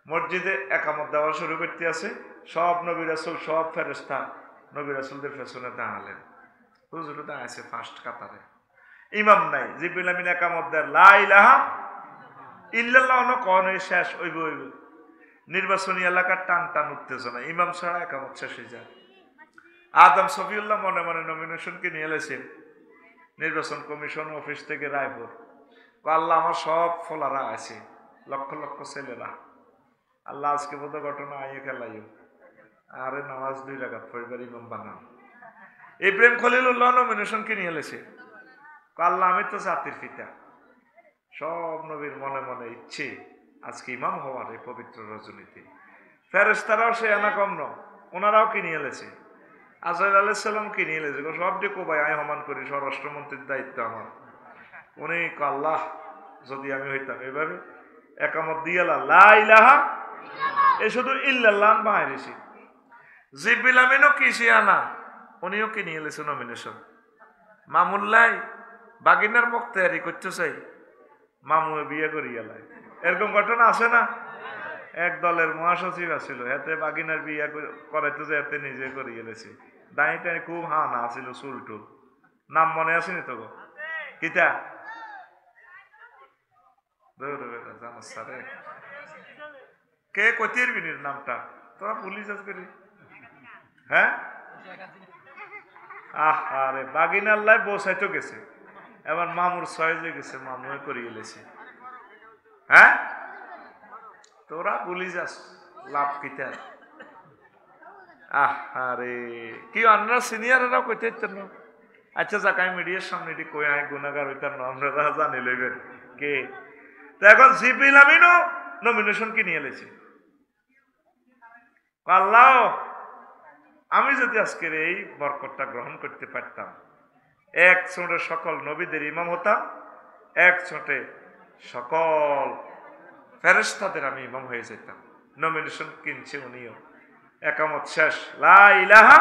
মসজিদে, একামত দেওয়া শুরু করতে আছে। সব নবী রাসূল, সব ফেরেশতা নবী রাসূলদের পেছনে দাঁড়ালেন। হুজুর দাঁড়াইছে ফার্স্ট কাতারে, ইমাম নাই। জিবরিল আমিন একামত দেয়, লা ইলাহা ইল্লাল্লাহ কোন শেষ হইব। নির্বাচনী এলাকার টান টান উত্তেজনা, ইমাম ছাড়া একামত শেষ হয়ে যায়। আদম শফিউল্লাহ মনে মনে নমিনেশনকে নিয়ে এলেছেন নির্বাচন কমিশন অফিস থেকে রায়পুর। আল্লাহ আমার সব ফলারা আছে, লক্ষ লক্ষ ছেলেরা, আল্লাহ আজকে বোধ ঘটনা আইয়ে খেলাইও, আরে নামাজ 2 রাকাত পরিবার ইমাম বানান। ইব্রাহিম খলিলুল্লাহ নমিনেশনকে নিয়ে এলেছে। আল্লাহ আমি তো জাতির পিতা, সব নবীর মনে মনে ইচ্ছে আজকে ইমাম হওয়ার এই পবিত্র রজনীতে। ফেরেশতারাও সে এনা কম ন, ওনারাও কিনে এলেছে। আজরাইল আলাইহিস সালাম কিনে এলেছে, সবটি কোবাই আয় হমান করি, স্বরাষ্ট্রমন্ত্রীর দায়িত্ব আমার। উনি আল্লাহ যদি আমি হইতাম এভাবে একামত দিয়ে লা ইলাহা, এ শুধু ইল্লাল্লাহ বাহিরেছি। জিবরিল আমিনও কিসি আনা, উনিও কিনে এলেছে নমিনেশন। মামুল্লাই বাগিনার মুখ তৈরি করতে চাই, মামু বিয়ে করিয়া লাই, এরকম ঘটনা আছে না? এক দলের মহাসচিব আছিল, এতে বাগিনার বিয়ে করাইতে যে এতে নিজে করিয়ে গেছে। দাঁড়িয়ে খুব হানা আছিল, চুল টুল, নাম মনে আসেনি তো কিতা কে কতির বিনির নামটা তোরা পুলিশ আজকে, হ্যাঁ আরে বাগিনার লাই বসাইতো গেছে, এবার মামুর সয়েজে গেছে, মামু করিয়ে গেছে। হ্যাঁ তোরা পুলিশ আস, লাভ কিতা। আরে কি আপনারা সিনিয়ররাও কইতে না? আচ্ছা যাক, আমি মিডিয়ার সামনে এটি কই আয় গুনাহগার হইতাম না, আপনারা জানি লইবেন কে। তো এখন জিবরিল আমিনও নমিনেশন কি নিয়ে এলেছে। আল্লাহ আমি যদি আজকের এই বরকতটা গ্রহণ করতে পারতাম, এক ছোটে সকল নবীদের ইমাম হতাম, এক ছোটে সকল ফেরেশতাদের আমি ইমাম হয়ে যেতাম। নমিনেশন কিনছে উনিও। একামত শেষ, লা ইলাহা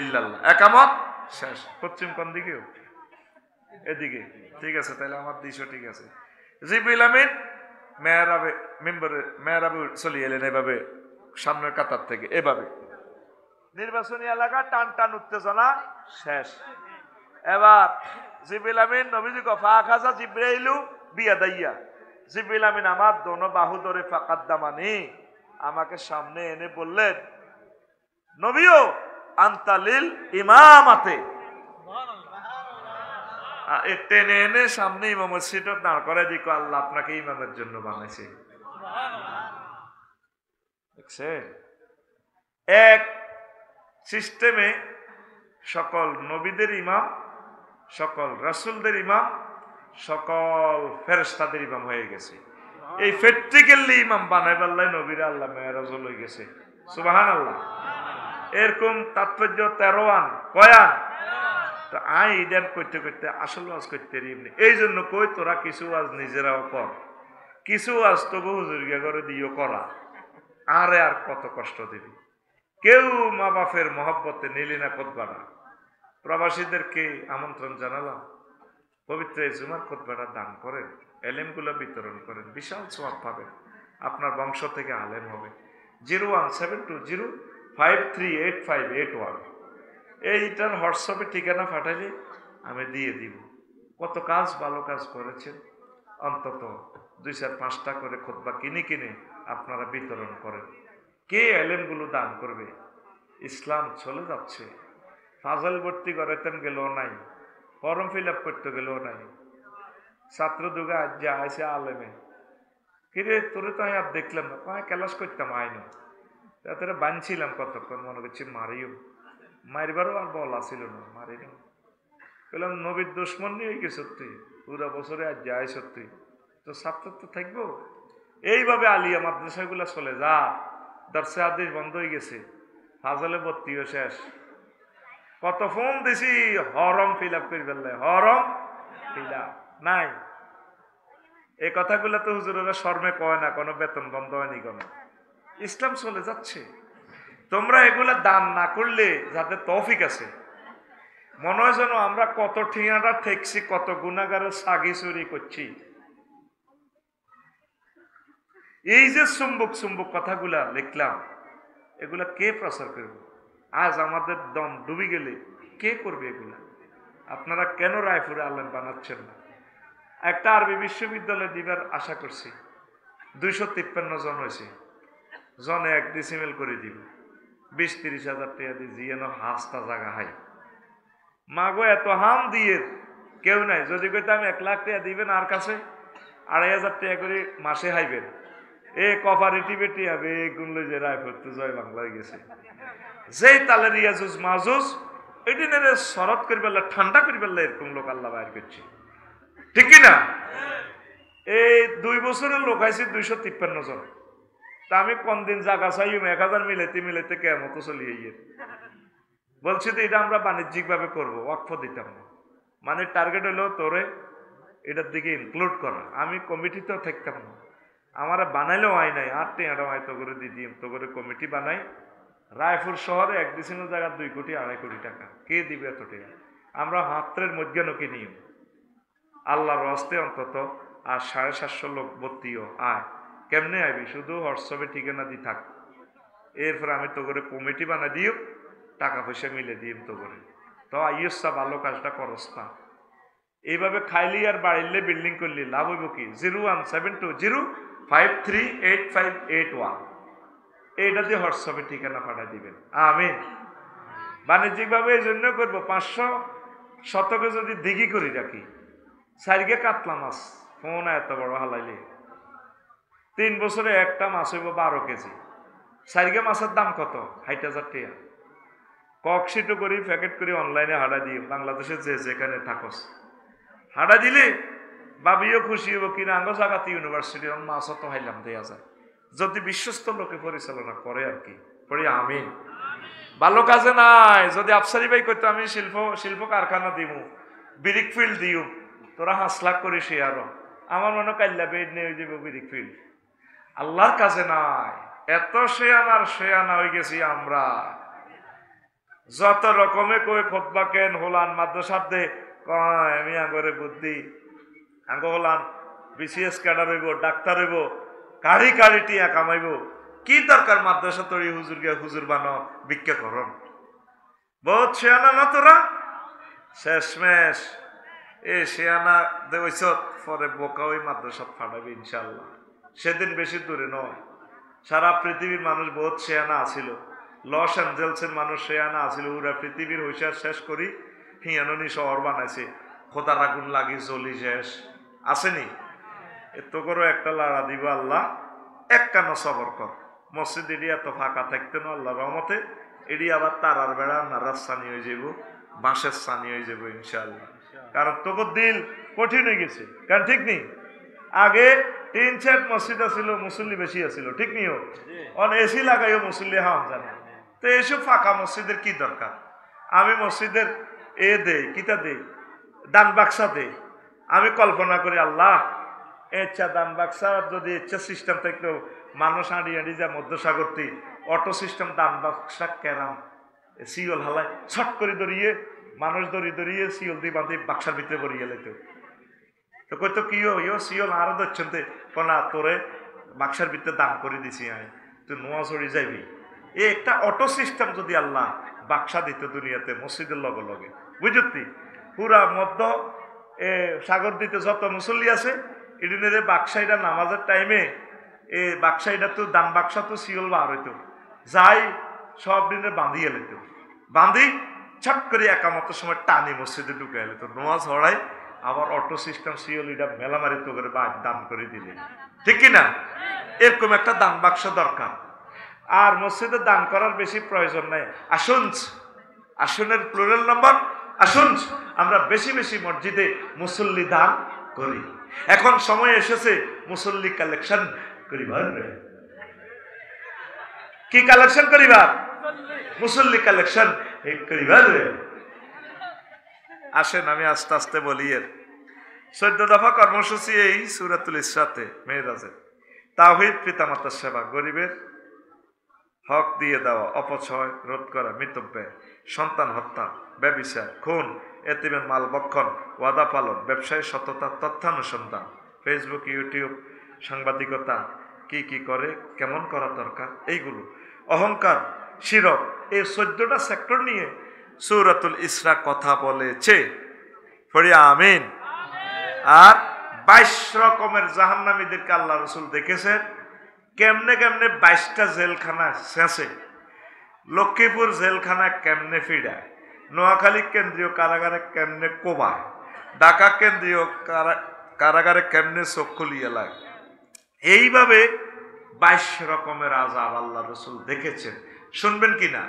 ইল্লাল্লাহ, একামত শেষ। পশ্চিম কোন দিকেও? এদিকে, ঠিক আছে, তাহলে আমার দিশও ঠিক আছে। জিবরিল আমিন মেহরাবে মিম্বরে মেহরাবে চলে এলেন এভাবে সামনের কাতার থেকে, এভাবে নির্বাচনী এলাকা টান টান উত্তেজনা শেষ। এবার জিবরিল আমিন নবীজি কফা খাজা জিব্রাইলু বিয়াদাইয়া, জিবরিল আমিন আমার দোনো বাহু ধরে ফাকাদ্দামানি, আমাকে সামনে এনে বললেন, নবীও আনতালিল ইমামাতে, টেনে এনে সামনে ইমামের সিটে দাঁড় করে দিক, আল্লাহ আপনাকে ইমামের জন্য বানাইছে। দেখছেন, এক সিস্টেমে সকল নবীদের ইমাম, সকল রাসূলদের ইমাম, সকল ফেরেশতাদের ইমাম হয়ে গেছে। এই প্র্যাকটিক্যালি ইমাম বানাইবার লাই নবীরা আল্লাহ মেরাজ লই গেছে। সুবহানাল্লাহ। এরকম তাৎপর্য 13 আন কয়ান। তো আই ইডেন করতে করতে আসল ওয়াজ করতে এমনি, এই জন্য কই তোরা কিছু ওয়াজ নিজেরাও কর, কিছু ওয়াজ তোকে হুজুরকে করে দিও করা, আরে আর কত কষ্ট দিবি। কেউ মা বাপের মহব্বতে নিলি না খুতবাটা। প্রবাসীদেরকে আমন্ত্রণ জানালাম, পবিত্র এই জুমার খুতবাটা দান করেন, এলেমগুলো বিতরণ করেন, বিশাল সওয়াব পাবেন, আপনার বংশ থেকে আলেম হবে। 01720538581, এইটার হোয়াটসঅ্যাপে ঠিকানা পাঠাইলে আমি দিয়ে দিব। কত কাজ, ভালো কাজ করেছেন, অন্তত 2-4-5টা করে খুতবা কিনে কিনে আপনারা বিতরণ করেন। কে এলেমগুলো দান করবে? ইসলাম চলে যাচ্ছে। ফাজল ভর্তি করাইতেন গেলেও নাই, ফর্ম ফিল আপ করতে গেলেও নাই, ছাত্র দুগা আজ আইসে আলেমে কিরে তোরে তো আমি আর দেখলাম না, কয় ক্লাস করতাম আইনো, তাতে বানছিলাম কতক্ষণ, মনে করছি মারিও, মারবারও আর বল আসিল না, মারিল। বললাম নবীর দুশ্মন নিয়ে গেছ তুই, পুরা বছরে আর যাই সত্যি তো ছাত্র তো থাকবো। এইভাবে আলিয়া মাদ্রাসাগুলা চলে যা, দর্শে আদেশ বন্ধ হয়ে গেছে, ফাজলে ভর্তিও শেষ। কত ফোন দিছি হরম ফিল আপ করে ফেললে, হরম ফিল আপ নাই। এই কথাগুলো তো হুজুরেরা শর্মে কয় না, কোনো বেতন বন্ধ হয়নি কোনো। ইসলাম চলে যাচ্ছে। তোমরা এগুলা দান না করলে যাদের তৌফিক আছে, মনে হয় যেন আমরা কত ঠিয়াটা ঠেকছি, কত গুনাহগারের সাগি চুরি করছি। এই যে চুম্বক চুম্বক কথাগুলা লিখলাম, এগুলা কে প্রচার করবে? আজ আমাদের দম ডুবে গেলে কে করবে এগুলা? আপনারা কেন রায়পুরে আলেম বানাচ্ছেন না? একটা আরবি বিশ্ববিদ্যালয় দিবার আশা করছি, 253 জন হয়েছে, জনে 1 ডিসিমেল করে দিব, 20-30 হাজার টাকা দিয়ে জিয়ানো হাসতা জায়গা হাই মাগো, এত হাম দিয়ে কেউ নাই। যদি কইতে আমি 1 লাখ টাকা দিবেন, আর কাছে 2,500 টাকা করে মাসে হাইবেন, এ কপারেটিভে টিয়াবে গুনলে যে রায়পুর তো জয় বাংলা হয়ে গেছে। যেই তালে রিয়াজুজ মাজুজ এদিনের শরৎ করি পেলে, ঠান্ডা করি পেলে, এরকম লোক আল্লাহ বাইর করছে, ঠিক কিনা? এই 2 বছরের লোক আইছে 253 জন। তা আমি কোন দিন জায়গা চাই 1000 মিলাইতে মিলাইতে কেমন চলিয়ে গিয়ে বলছি তো, এটা আমরা বাণিজ্যিক ভাবে করবো, ওয়াকফ দিতাম না। মানে টার্গেট হলো তোরে এটার দিকে ইনক্লুড করা। আমি কমিটিতেও থাকতাম না, আমার বানাইলেও হয় নাই, 8 টাকা হয়তো করে দিদি তো করে কমিটি বানাই। রায়পুর শহরে 1 ডিসিমেল জায়গা 2 কোটি 2.5 কোটি টাকা কে দিবে এত টাকা? আমরা হাতের মধ্যে নকি নিয়ম আল্লাহর হস্তে অন্তত আর 750 লোক ভর্তিও আয়। কেমনে আইবি? শুধু হোয়াটসঅ্যাপে ঠিকানা দি থাক, এরপর আমি তো করে কমিটি বানাই দিও, টাকা পয়সা মিলে দিই তো করে, তো আইসা ভালো কাজটা করস না। এইভাবে খাইলি আর বাড়িলে বিল্ডিং করলি লাভ হইব কি? 01720538581 এইটা দিয়ে হোয়াটসঅ্যাপে ঠিকানা পাঠাই দিবেন। আমিন। বাণিজ্যিকভাবে এই জন্য করবো, 500 শতকে যদি দিঘি করি রাখি, সারিগে কাতলা মাছ ফোন এত বড় হালাইলে 3 বছরে একটা মাছ হইব 12 কেজি। সারিগে মাছের দাম কত? 60,000 টাকা। ককশিটও করি, প্যাকেট করি, অনলাইনে হাঁটা দিই, বাংলাদেশে যে যেখানে থাকস হাঁটা দিলে বাবিও খুশি হবো, কিনা আঙ্গ জাগাতে ইউনিভার্সিটি মাছও তো হাইলাম দেওয়া যায়, যদি বিশ্বস্ত লোকে পরিচালনা করে আর কি। পড়ি আমিন। ভালো কাজে নাই। যদি আফসারি ভাই কইতো আমি শিল্প কারখানা দিব, বিরিক ফিল্ড দিও, তোরা 5 লাখ করে শেয়ার, আমার মনে কাল্লা বেড নিয়ে যাবো বিরিক ফিল্ড। আল্লাহর কাছে নাই। এত শেয়ানা হয়ে গেছি আমরা, যত রকমে কই খোদবা কেন হলান মাদ্রাসার দে কয় আমি আঙ্গরে বুদ্ধি আঙ্গ হলান বিসিএস ক্যাডার হইব, ডাক্তার হইব, কাড়ি কাড়ি টিয়া কামাইব, কি দরকার মাদ্রাসা তরি হুজুর গিয়া হুজুর বানো ভিক্ষা করন। বহুত শেয়ানা না তোরা? শেষমেশ এ শেয়ানা দেওয়াইছ পরে বোকা ওই মাদ্রাসা ফাটাবি ইনশাল্লাহ। সেদিন বেশি দূরে নয়, সারা পৃথিবীর মানুষ বহুত শেয়ানা আছিল, লস অ্যাঞ্জেলসের মানুষ শেয়ানা আছিল, ওরা পৃথিবীর হইসার শেষ করি হিয়ানি শহর বানাইছে, খোদার আগুন লাগি জ্বলি শেষ আসেনি। এত করে একটা লাড়া দিব আল্লাহ, এক কানো সবর কর। মসজিদ এটি এত ফাঁকা থাকতে না, আল্লাহ রহমতে এটি আবার তারার বেড়া নারাজ সানি হয়ে যাব, বাঁশের সানি হয়ে যাব ইনশাআল্লাহ। কারণ তোর দিল কঠিন হয়ে গেছে, কারণ ঠিক নেই। আগে 3 সেট মসজিদ আছিল, মুসল্লি বেশি আছিল, ঠিক নিও, অন এসি লাগাইও মুসল্লি হাওয়া জানে। তো এইসব ফাঁকা মসজিদের কি দরকার? আমি মসজিদের কিতা দেই, দান বাক্সা দেই। আমি কল্পনা করি আল্লাহ ইচ্ছা দান বাক্সা যদি ইচ্ছা সিস্টেম থাকলেও মানুষ আঁড়ি আঁড়ি যা মধ্যসাগরটি অটো সিস্টেম দান বাক্সা কেরাম সিওল হালায় ছট করে ধরিয়ে মানুষ ধরিয়ে সিওল দিয়ে বাঁধে বাক্সার ভিতরে ভরিয়ে লাইত। তো কইতো কি ইয়ো সিওল আরো ধরছেন না তোরে বাক্সার ভিতরে দান করে দিছি আমি, তুই নোয়া চড়ি যাইবি। এই একটা অটো সিস্টেম যদি আল্লাহ বাক্সা দিত দুনিয়াতে মসজিদের লগে লগে, বুঝতি? পুরা মধ্য সাগর দিতে যত মুসল্লি আছে এদিনের বাক্সাইটা নামাজের টাইমে এই বাক্সাইটা তো দান বাক্সা তো সিওল বার হইতো, যাই সব দিনে বাঁধিয়ে লেত, বাঁধি ছট করে একামতের সময় টানি মসজিদে ঢুকে এলো, তো নোয়াজ হড়াই আবার অটো সিস্টেম সিওলিটা মেলামারি তো করে দান করে দিলেন, ঠিক কিনা? এরকম একটা দান বাক্স দরকার। আর মসজিদে দান করার বেশি প্রয়োজন নাই। আসুন, আসনের প্লুরাল নাম্বার আসুন, আমরা বেশি বেশি মসজিদে মুসল্লি দান করি। এখন সময় এসেছে মুসল্লি কালেকশন করিবার। কি কালেকশন করিবার? মুসল্লি কালেকশন করিবার। আসেন আমি আস্তে আস্তে বলি। এর 14 দফা কর্মসূচি এই সূরাতুল ইসরাতে মেরাজে। তাওহীদ, পিতামাতার সেবা, গরিবের হক দিয়ে দেওয়া, অপচয় রোধ করা, মিতব্যয়, সন্তান হত্যা, ব্যভিচার, খুন, এতিমের মাল ভক্ষণ, ওয়াদা পালন, ব্যবসায় সততা, তথ্যানুসন্ধান, ফেসবুক, ইউটিউব, সাংবাদিকতা, কি করে, কেমন করা দরকার, এইগুলো, অহংকার, শিরক, এই 14টা সেক্টর নিয়ে সূরাতুল ইসরা কথা বলেছে। পড়ি আমিন। আর 22 রকমের জাহান্নামীদেরকে আল্লাহ রাসূল দেখেছেন। কেমনে কেমনে 22টা জেলখানা শেষে, লক্ষ্মীপুর জেলখানা কেমনে ফিরায়, নোয়াখালী কেন্দ্রীয় কারাগারে কেমনে কোবায়, ঢাকা কেন্দ্রীয় কারাগারে কেমনে চোখ খুলিয়ে লাগে, এইভাবে 22 রকমের আযাব আল্লাহ রাসূল দেখেছেন। শুনবেন কিনা?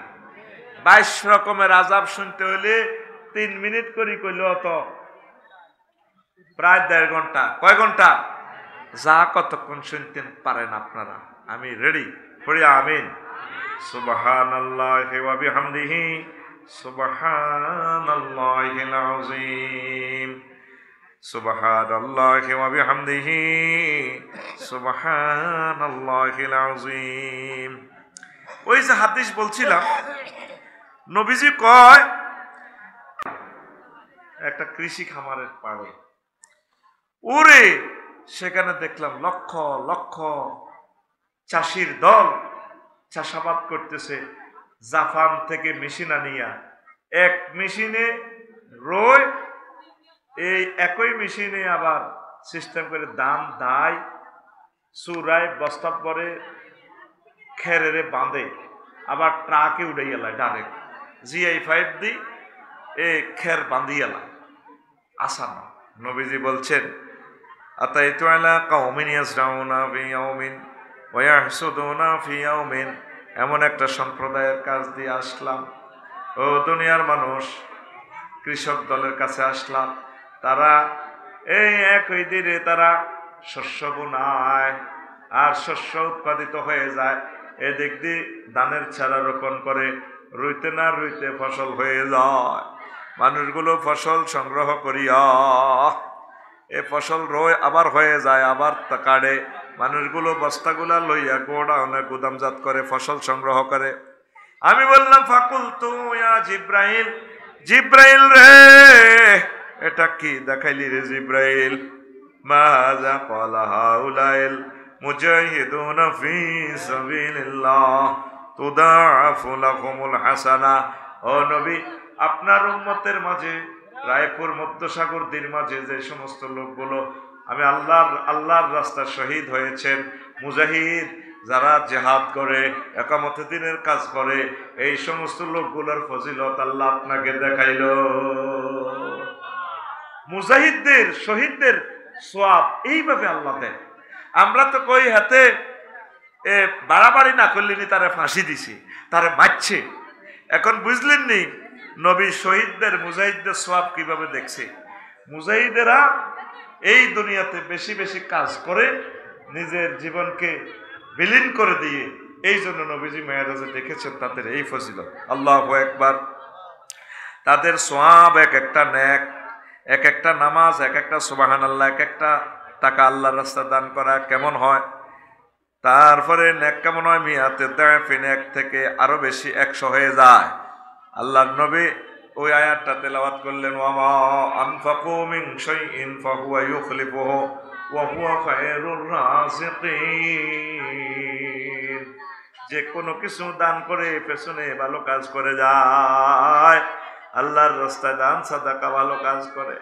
22 রকমের আযাব শুনতে হলে 3 মিনিট করে কইল তো প্রায় 1.5 ঘন্টা। কয় ঘন্টা? যা কতক্ষণ শুনতেন পারেন আপনারা। আমি রেডি। পড়ি আমিন। সুবহানাল্লাহি ওয়া বিহামদিহি সুবহানাল্লাহিল আযীম। সুবহানাল্লাহি ওয়া বিহামদিহি সুবহানাল্লাহিল আযীম। ওই যে হাদিস বলছিলাম, নবীজি কয় একটা কৃষি খামারের পাড়ে, ওরে সেখানে দেখলাম লক্ষ লক্ষ চাষির দল চাষাবাদ করতেছে। জাপান থেকে মেশিন আনিয়া এক মেশিনে রোয়, এই একই মেশিনে আবার সিস্টেম করে দান দায় চুরায় বস্তা পরে খেরেরে বাঁধে, আবার ট্রাকে উড়াইয়ালায় ডাইরেক্ট GI5 দি এই খের বাঁধিয়ালায়। আসান নবীজি বলছেন, আতাইতু আলা কওমিন ইয়াসরাউনা ফি ইয়াউমিন ওয়া ইয়াহসুদুনা ফি ইয়াউমিন, এমন একটা সম্প্রদায়ের কাছ দিয়ে আসলাম। ও দুনিয়ার মানুষ, কৃষক দলের কাছে আসলাম। তারা এই একই দিনে তারা শস্য বোনায়, আর শস্য উৎপাদিত হয়ে যায়, এদিক দিয়ে ধানের চারা রোপণ করে, রুইতে না রুইতে ফসল হয়ে যায়। মানুষগুলো ফসল সংগ্রহ করিয়া এ ফসল রোয়, আবার হয়ে যায়, আবার কাটে। মানুষগুলো বস্তাগুলা লইয়া গোডাউনে গুদামজাত করে ফসল সংগ্রহ করে। আমি বললাম, ফাকুলতু ইয়া জিব্রাইল, জিব্রাইল রে এটা কি দেখাইলি রে জিব্রাইল? মাযা ক্বালা হাউলাইল মুজাহিদুনা ফি সাবিলিল্লাহ তুদাআফু লাহুমুল হাসানা। ও নবী, আপনার উম্মতের মাঝে রায়পুর মধ্যসাগরদের মাঝে যে সমস্ত লোকগুলো আমি আল্লাহর রাস্তায় শহীদ হয়েছেন, মুজাহিদ যারা জিহাদ করে, একামতে দ্বীনের কাজ করে, এই সমস্ত লোকগুলোর ফজিলত আল্লাহ আপনাকে দেখাইল। মুজাহিদদের, শহীদদের সওয়াব এইভাবে আল্লাহ দেন। আমরা তো কই হাতে বাড়াবাড়ি না করলেনি, তারা ফাঁসি দিছি, তারা মারছে। এখন বুঝলেন নি নবী শহীদদের, মুজাহিদদের সওয়াব কিভাবে দেখছে। মুজাহিদেরা এই দুনিয়াতে বেশি বেশি কাজ করে নিজের জীবনকে বিলীন করে দিয়ে, এই জন্য নবীজি মেরাজে দেখেছেন তাদের এই ফজিলত। আল্লাহু আকবার। তাদের সওয়াব এক একটা নেক, এক একটা নামাজ, এক একটা সুবহানাল্লাহ, এক একটা টাকা আল্লাহর রাস্তায় দান করা কেমন হয়। তারপরে নেক কেমন হয়? মিয়াতে দাফিন, এক থেকে আরো বেশি 100 হয়ে যায়। আল্লাহর নবী ওই আয়াতটা তেলাওয়াত করলেন, ওয়ামা আনফাকু মিন শাইইন ফাহুয়া ইউখলিফুহু ওয়া হুয়া খায়রুর রাযিকিন। যে কোনো কিছু দান করে পেছনে ভালো কাজ করে যায়, আল্লাহর রাস্তায় দান সাদাকা ভালো কাজ করে,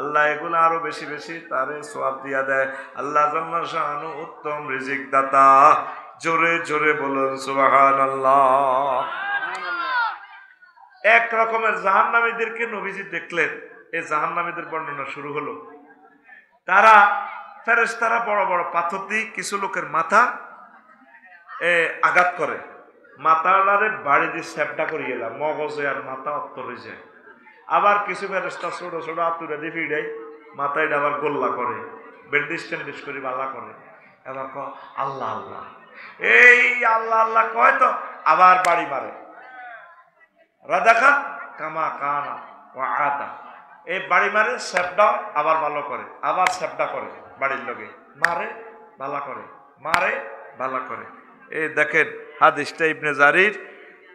আল্লাহ এগুলো আরো বেশি বেশি তারে সওয়াব দিয়া দেয়। আল্লাহ জাল্লা শানু উত্তম রিজিক দাতা। জোরে জোরে বলুন সুবহানাল্লাহ। এক রকমের জাহান্নামীদেরকে নবীজি দেখলেন, এই জাহান্নামীদের বর্ণনা শুরু হলো। তারা ফেরেশতারা বড় বড় পাথর দিয়ে কিছু লোকের মাথা আঘাত করে, মাথাটারে বাড়ি দিয়ে স্যাপটা করিয়ে এলাম, মগজে আর মাথা অত্তরে যায়। আবার কিছু ফেরেশতা ছোট ছোট আতুরে দিয়ে ফিরাই মাথায় আবার গোল্লা করে, ব্যান্ডেজ ট্যান্ডেজ করে বালা করে। এবার আল্লাহ আল্লাহ, এই আল্লাহ আল্লাহ কয় তো আবার বাড়ি মারে। রাদাকা কামা কানা ও আদা, এই বাড়ি মারে, স্যাপটা আবার ভালো করে, আবার স্যাপটা করে, বাড়ির লোকে মারে ভালা করে, মারে ভালা করে। এই দেখেন হাদিসটা ইবনে জারির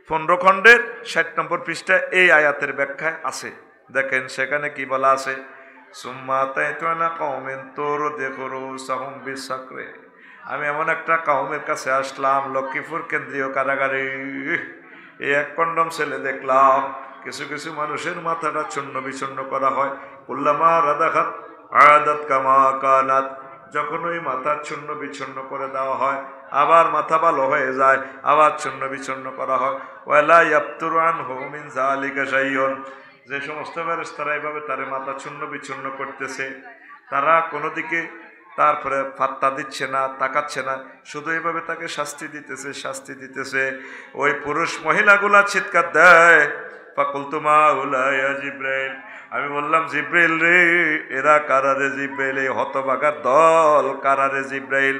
15 খণ্ডের 60 নম্বর পৃষ্ঠায় এই আয়াতের ব্যাখ্যায় আছে। দেখেন সেখানে কি বলা আছে, সুম্মা তাইতুনা কওমিন তুরদিকুরুসাহুম বিসাকরে, আমি এমন একটা কওমের কাছে আসলাম লক্ষ্মীপুর কেন্দ্রীয় কারাগারে। এই এক কন্ডম ছেলে দেখলাম কিছু কিছু মানুষের মাথাটা চূর্ণ বিচূর্ণ করা হয়। কুল্লামা রাদাখাত আদাত কামা কানাত, যখন ওই মাথা চূর্ণ বিচূর্ণ করে দেওয়া হয় আবার মাথা ভালো হয়ে যায়, আবার চূর্ণ বিচূর্ণ করা হয়। ওয়ালা ইয়াফতুরু আনহু মিন যালিকা শাইউন, যে সমস্ত ফেরেশতারা এইভাবে তার মাথা চূর্ণ বিচূর্ণ করতেছে তারা কোনো দিকে তারপরে ফাত্তা দিচ্ছে না, তাকাচ্ছে না, শুধু এইভাবে তাকে শাস্তি দিতেছে শাস্তি দিতেছে। ওই পুরুষ মহিলাগুলা চিৎকার দেয়, ফাকুলতু মা উলাইয়া জিব্রাইল, আমি বললাম জিব্রাইল রে, এরা কারারে জিব্রাইল, এই হতভাগার দল কারারে জিব্রাইল।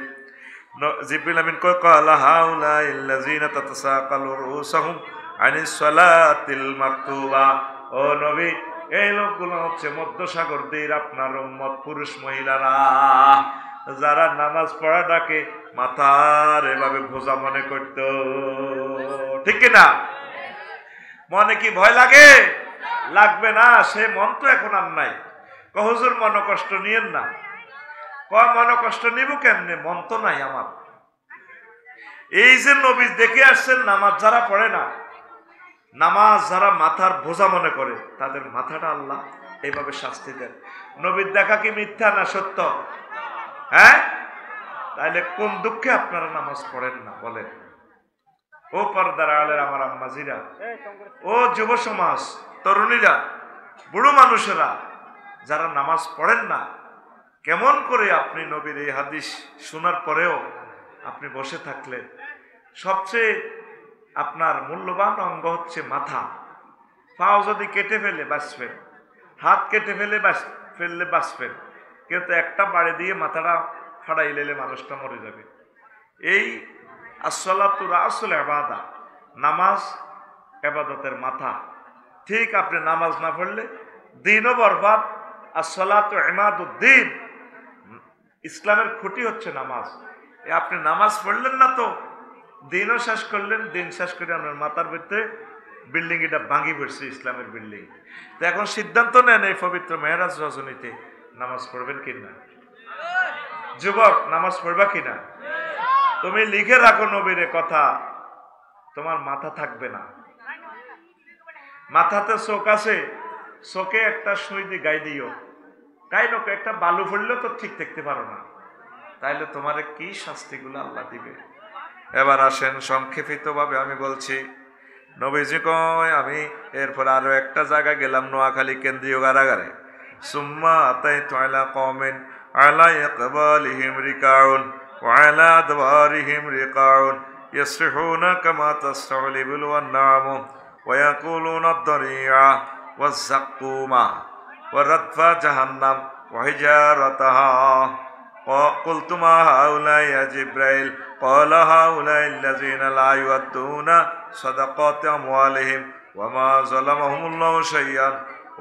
জিব্রাইল আমিন কয় ক্বালা হাউলাইল্লাযিনা তাতাসাকালু রুসাহুম আনিস সালাতিল মাকতুবা, ও নবী এই লোকগুলো হচ্ছে মধ্যসাগর তীর আপনার উম্মত পুরুষ মহিলারা, যারা নামাজ পড়াটাকে মাথার এভাবে বোঝা মনে করত। ঠিক কিনা? মনে কি ভয় লাগে? লাগবে না, সে মন তো এখন আর নাই। হুজুর মন কষ্ট নিয়েন না। কয় মন কষ্ট নিব কেমনে, মন তো নাই আমার। এই যে নবী দেখে আসছেন নামাজ যারা পড়ে না, নামাজ যারা মাথার বোঝা মনে করে, তাদের মাথাটা আল্লাহ এইভাবে শাস্তি দেন। নবীর দেখা কি মিথ্যা না সত্য? হ্যাঁ, তাইলে কোন দুঃখে আপনারা নামাজ পড়েন না বলেন? ও পর্দার আলের আমার আম্মাজিরা, ও যুব সমাজ, তরুণীরা, বুড়ো মানুষেরা যারা নামাজ পড়েন না, কেমন করে আপনি নবীর এই হাদিস শোনার পরেও আপনি বসে থাকলেন? সবচেয়ে আপনার মূল্যবান অঙ্গ হচ্ছে মাথা। পাও যদি কেটে ফেলে বাঁচবেন, হাত কেটে ফেললে বাঁচবেন, কিন্তু একটা বাড়ি দিয়ে মাথাটা ফাড়াই লেলে মানুষটা মরে যাবে। এই আসসালাতু রাসুল ইবাদা, নামাজ ইবাদতের মাথা। ঠিক আপনি নামাজ না পড়লে দিনও বরবাদ। আসসালাতু ইমাদুদ্দিন, ইসলামের খুঁটি হচ্ছে নামাজ। আপনি নামাজ পড়লেন না তো দিনও শেষ করলেন, দিন শেষ করে আপনার মাথার ভিতরে বিল্ডিং এটা ভাঙি পড়ছে, ইসলামের বিল্ডিং। তো এখন সিদ্ধান্ত নেন এই পবিত্র মেহরাজ রজনীতে নামাজ পড়বেন কিনা। যুবক, নামাজ পড়বা কিনা? তুমি লিখে রাখো নবীর কথা, তোমার মাথা থাকবে না। মাথাতে চোখ আছে, চোখে একটা সুই দিয়ে গাই দিও, গাই লোক একটা বালু পড়লেও তো ঠিক দেখতে পারো না, তাইলে তোমার কি শাস্তিগুলো আল্লাহ দিবে। এবার আসেন সংক্ষেপিত ভাবে আমি বলছি। নবীজি কয়, আমি এরপর আরো একটা জায়গায় গেলাম, নোয়াখালী কেন্দ্রীয় কারাগারে। সুম্মা আতাইতু আলা কওমিন আলা ইকবালিহিম রিকাউন ওয়া আলা আদবারিহিম রিকাউন ইয়াসরিহুনা কামা তাসরাউল ইবল ওয়ান নামু ওয়া ইয়াকুলুনা আদ-দারিয়া ওয়াজ-যাক্কুমা ওয়া রাদফা জাহান্নাম ওয়া হিজারাতাহা। قلت ما هؤلاء يا جبريل؟ قال هؤلاء الذين لا يؤدون صدقات أموالهم وما ظلمهم الله شيئا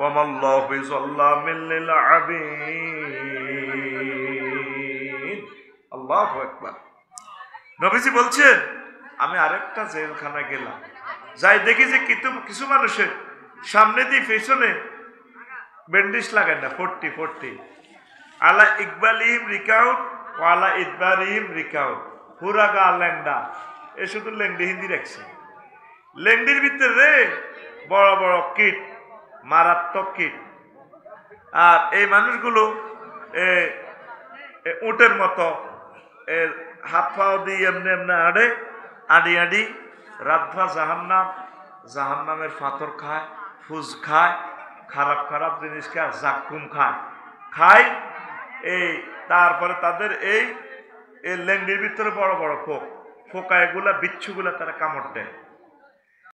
وما الله بظلام للعبيد। আল্লাহু আকবার। নবীজি বলছেন, আমি আরেকটা জেলখানায় গেলাম, যাই দেখি যে কিছু মানুষের সামনে দিয়ে পেছনে ব্যান্ডেজ লাগায় না, 40 আলা ইকবালিহিম রিকাউট ওয়ালা ইদবারিহিম রিকাউট, পুরা গা ল্যাংডা। এ শুধু ল্যাংডি হিন্দি রাখছে, ল্যাংডির ভিতরে বড় বড় কিট, মারাত্মক কিট। আর এই মানুষগুলো উটের মতো হাত পাও দিয়ে এমনি এমনি আড়ি রাতভা জাহান্নামের পাথর খায়, ফুজ খায়, খারাপ খারাপ জিনিস খায়, জাক্কুম খায়, খায় এই তারপরে তাদের এই লেন্ডির ভিতরে বড় বড় ফোক, ফোকা এগুলা বিচ্ছুগুলা তারা কামড় দেয়।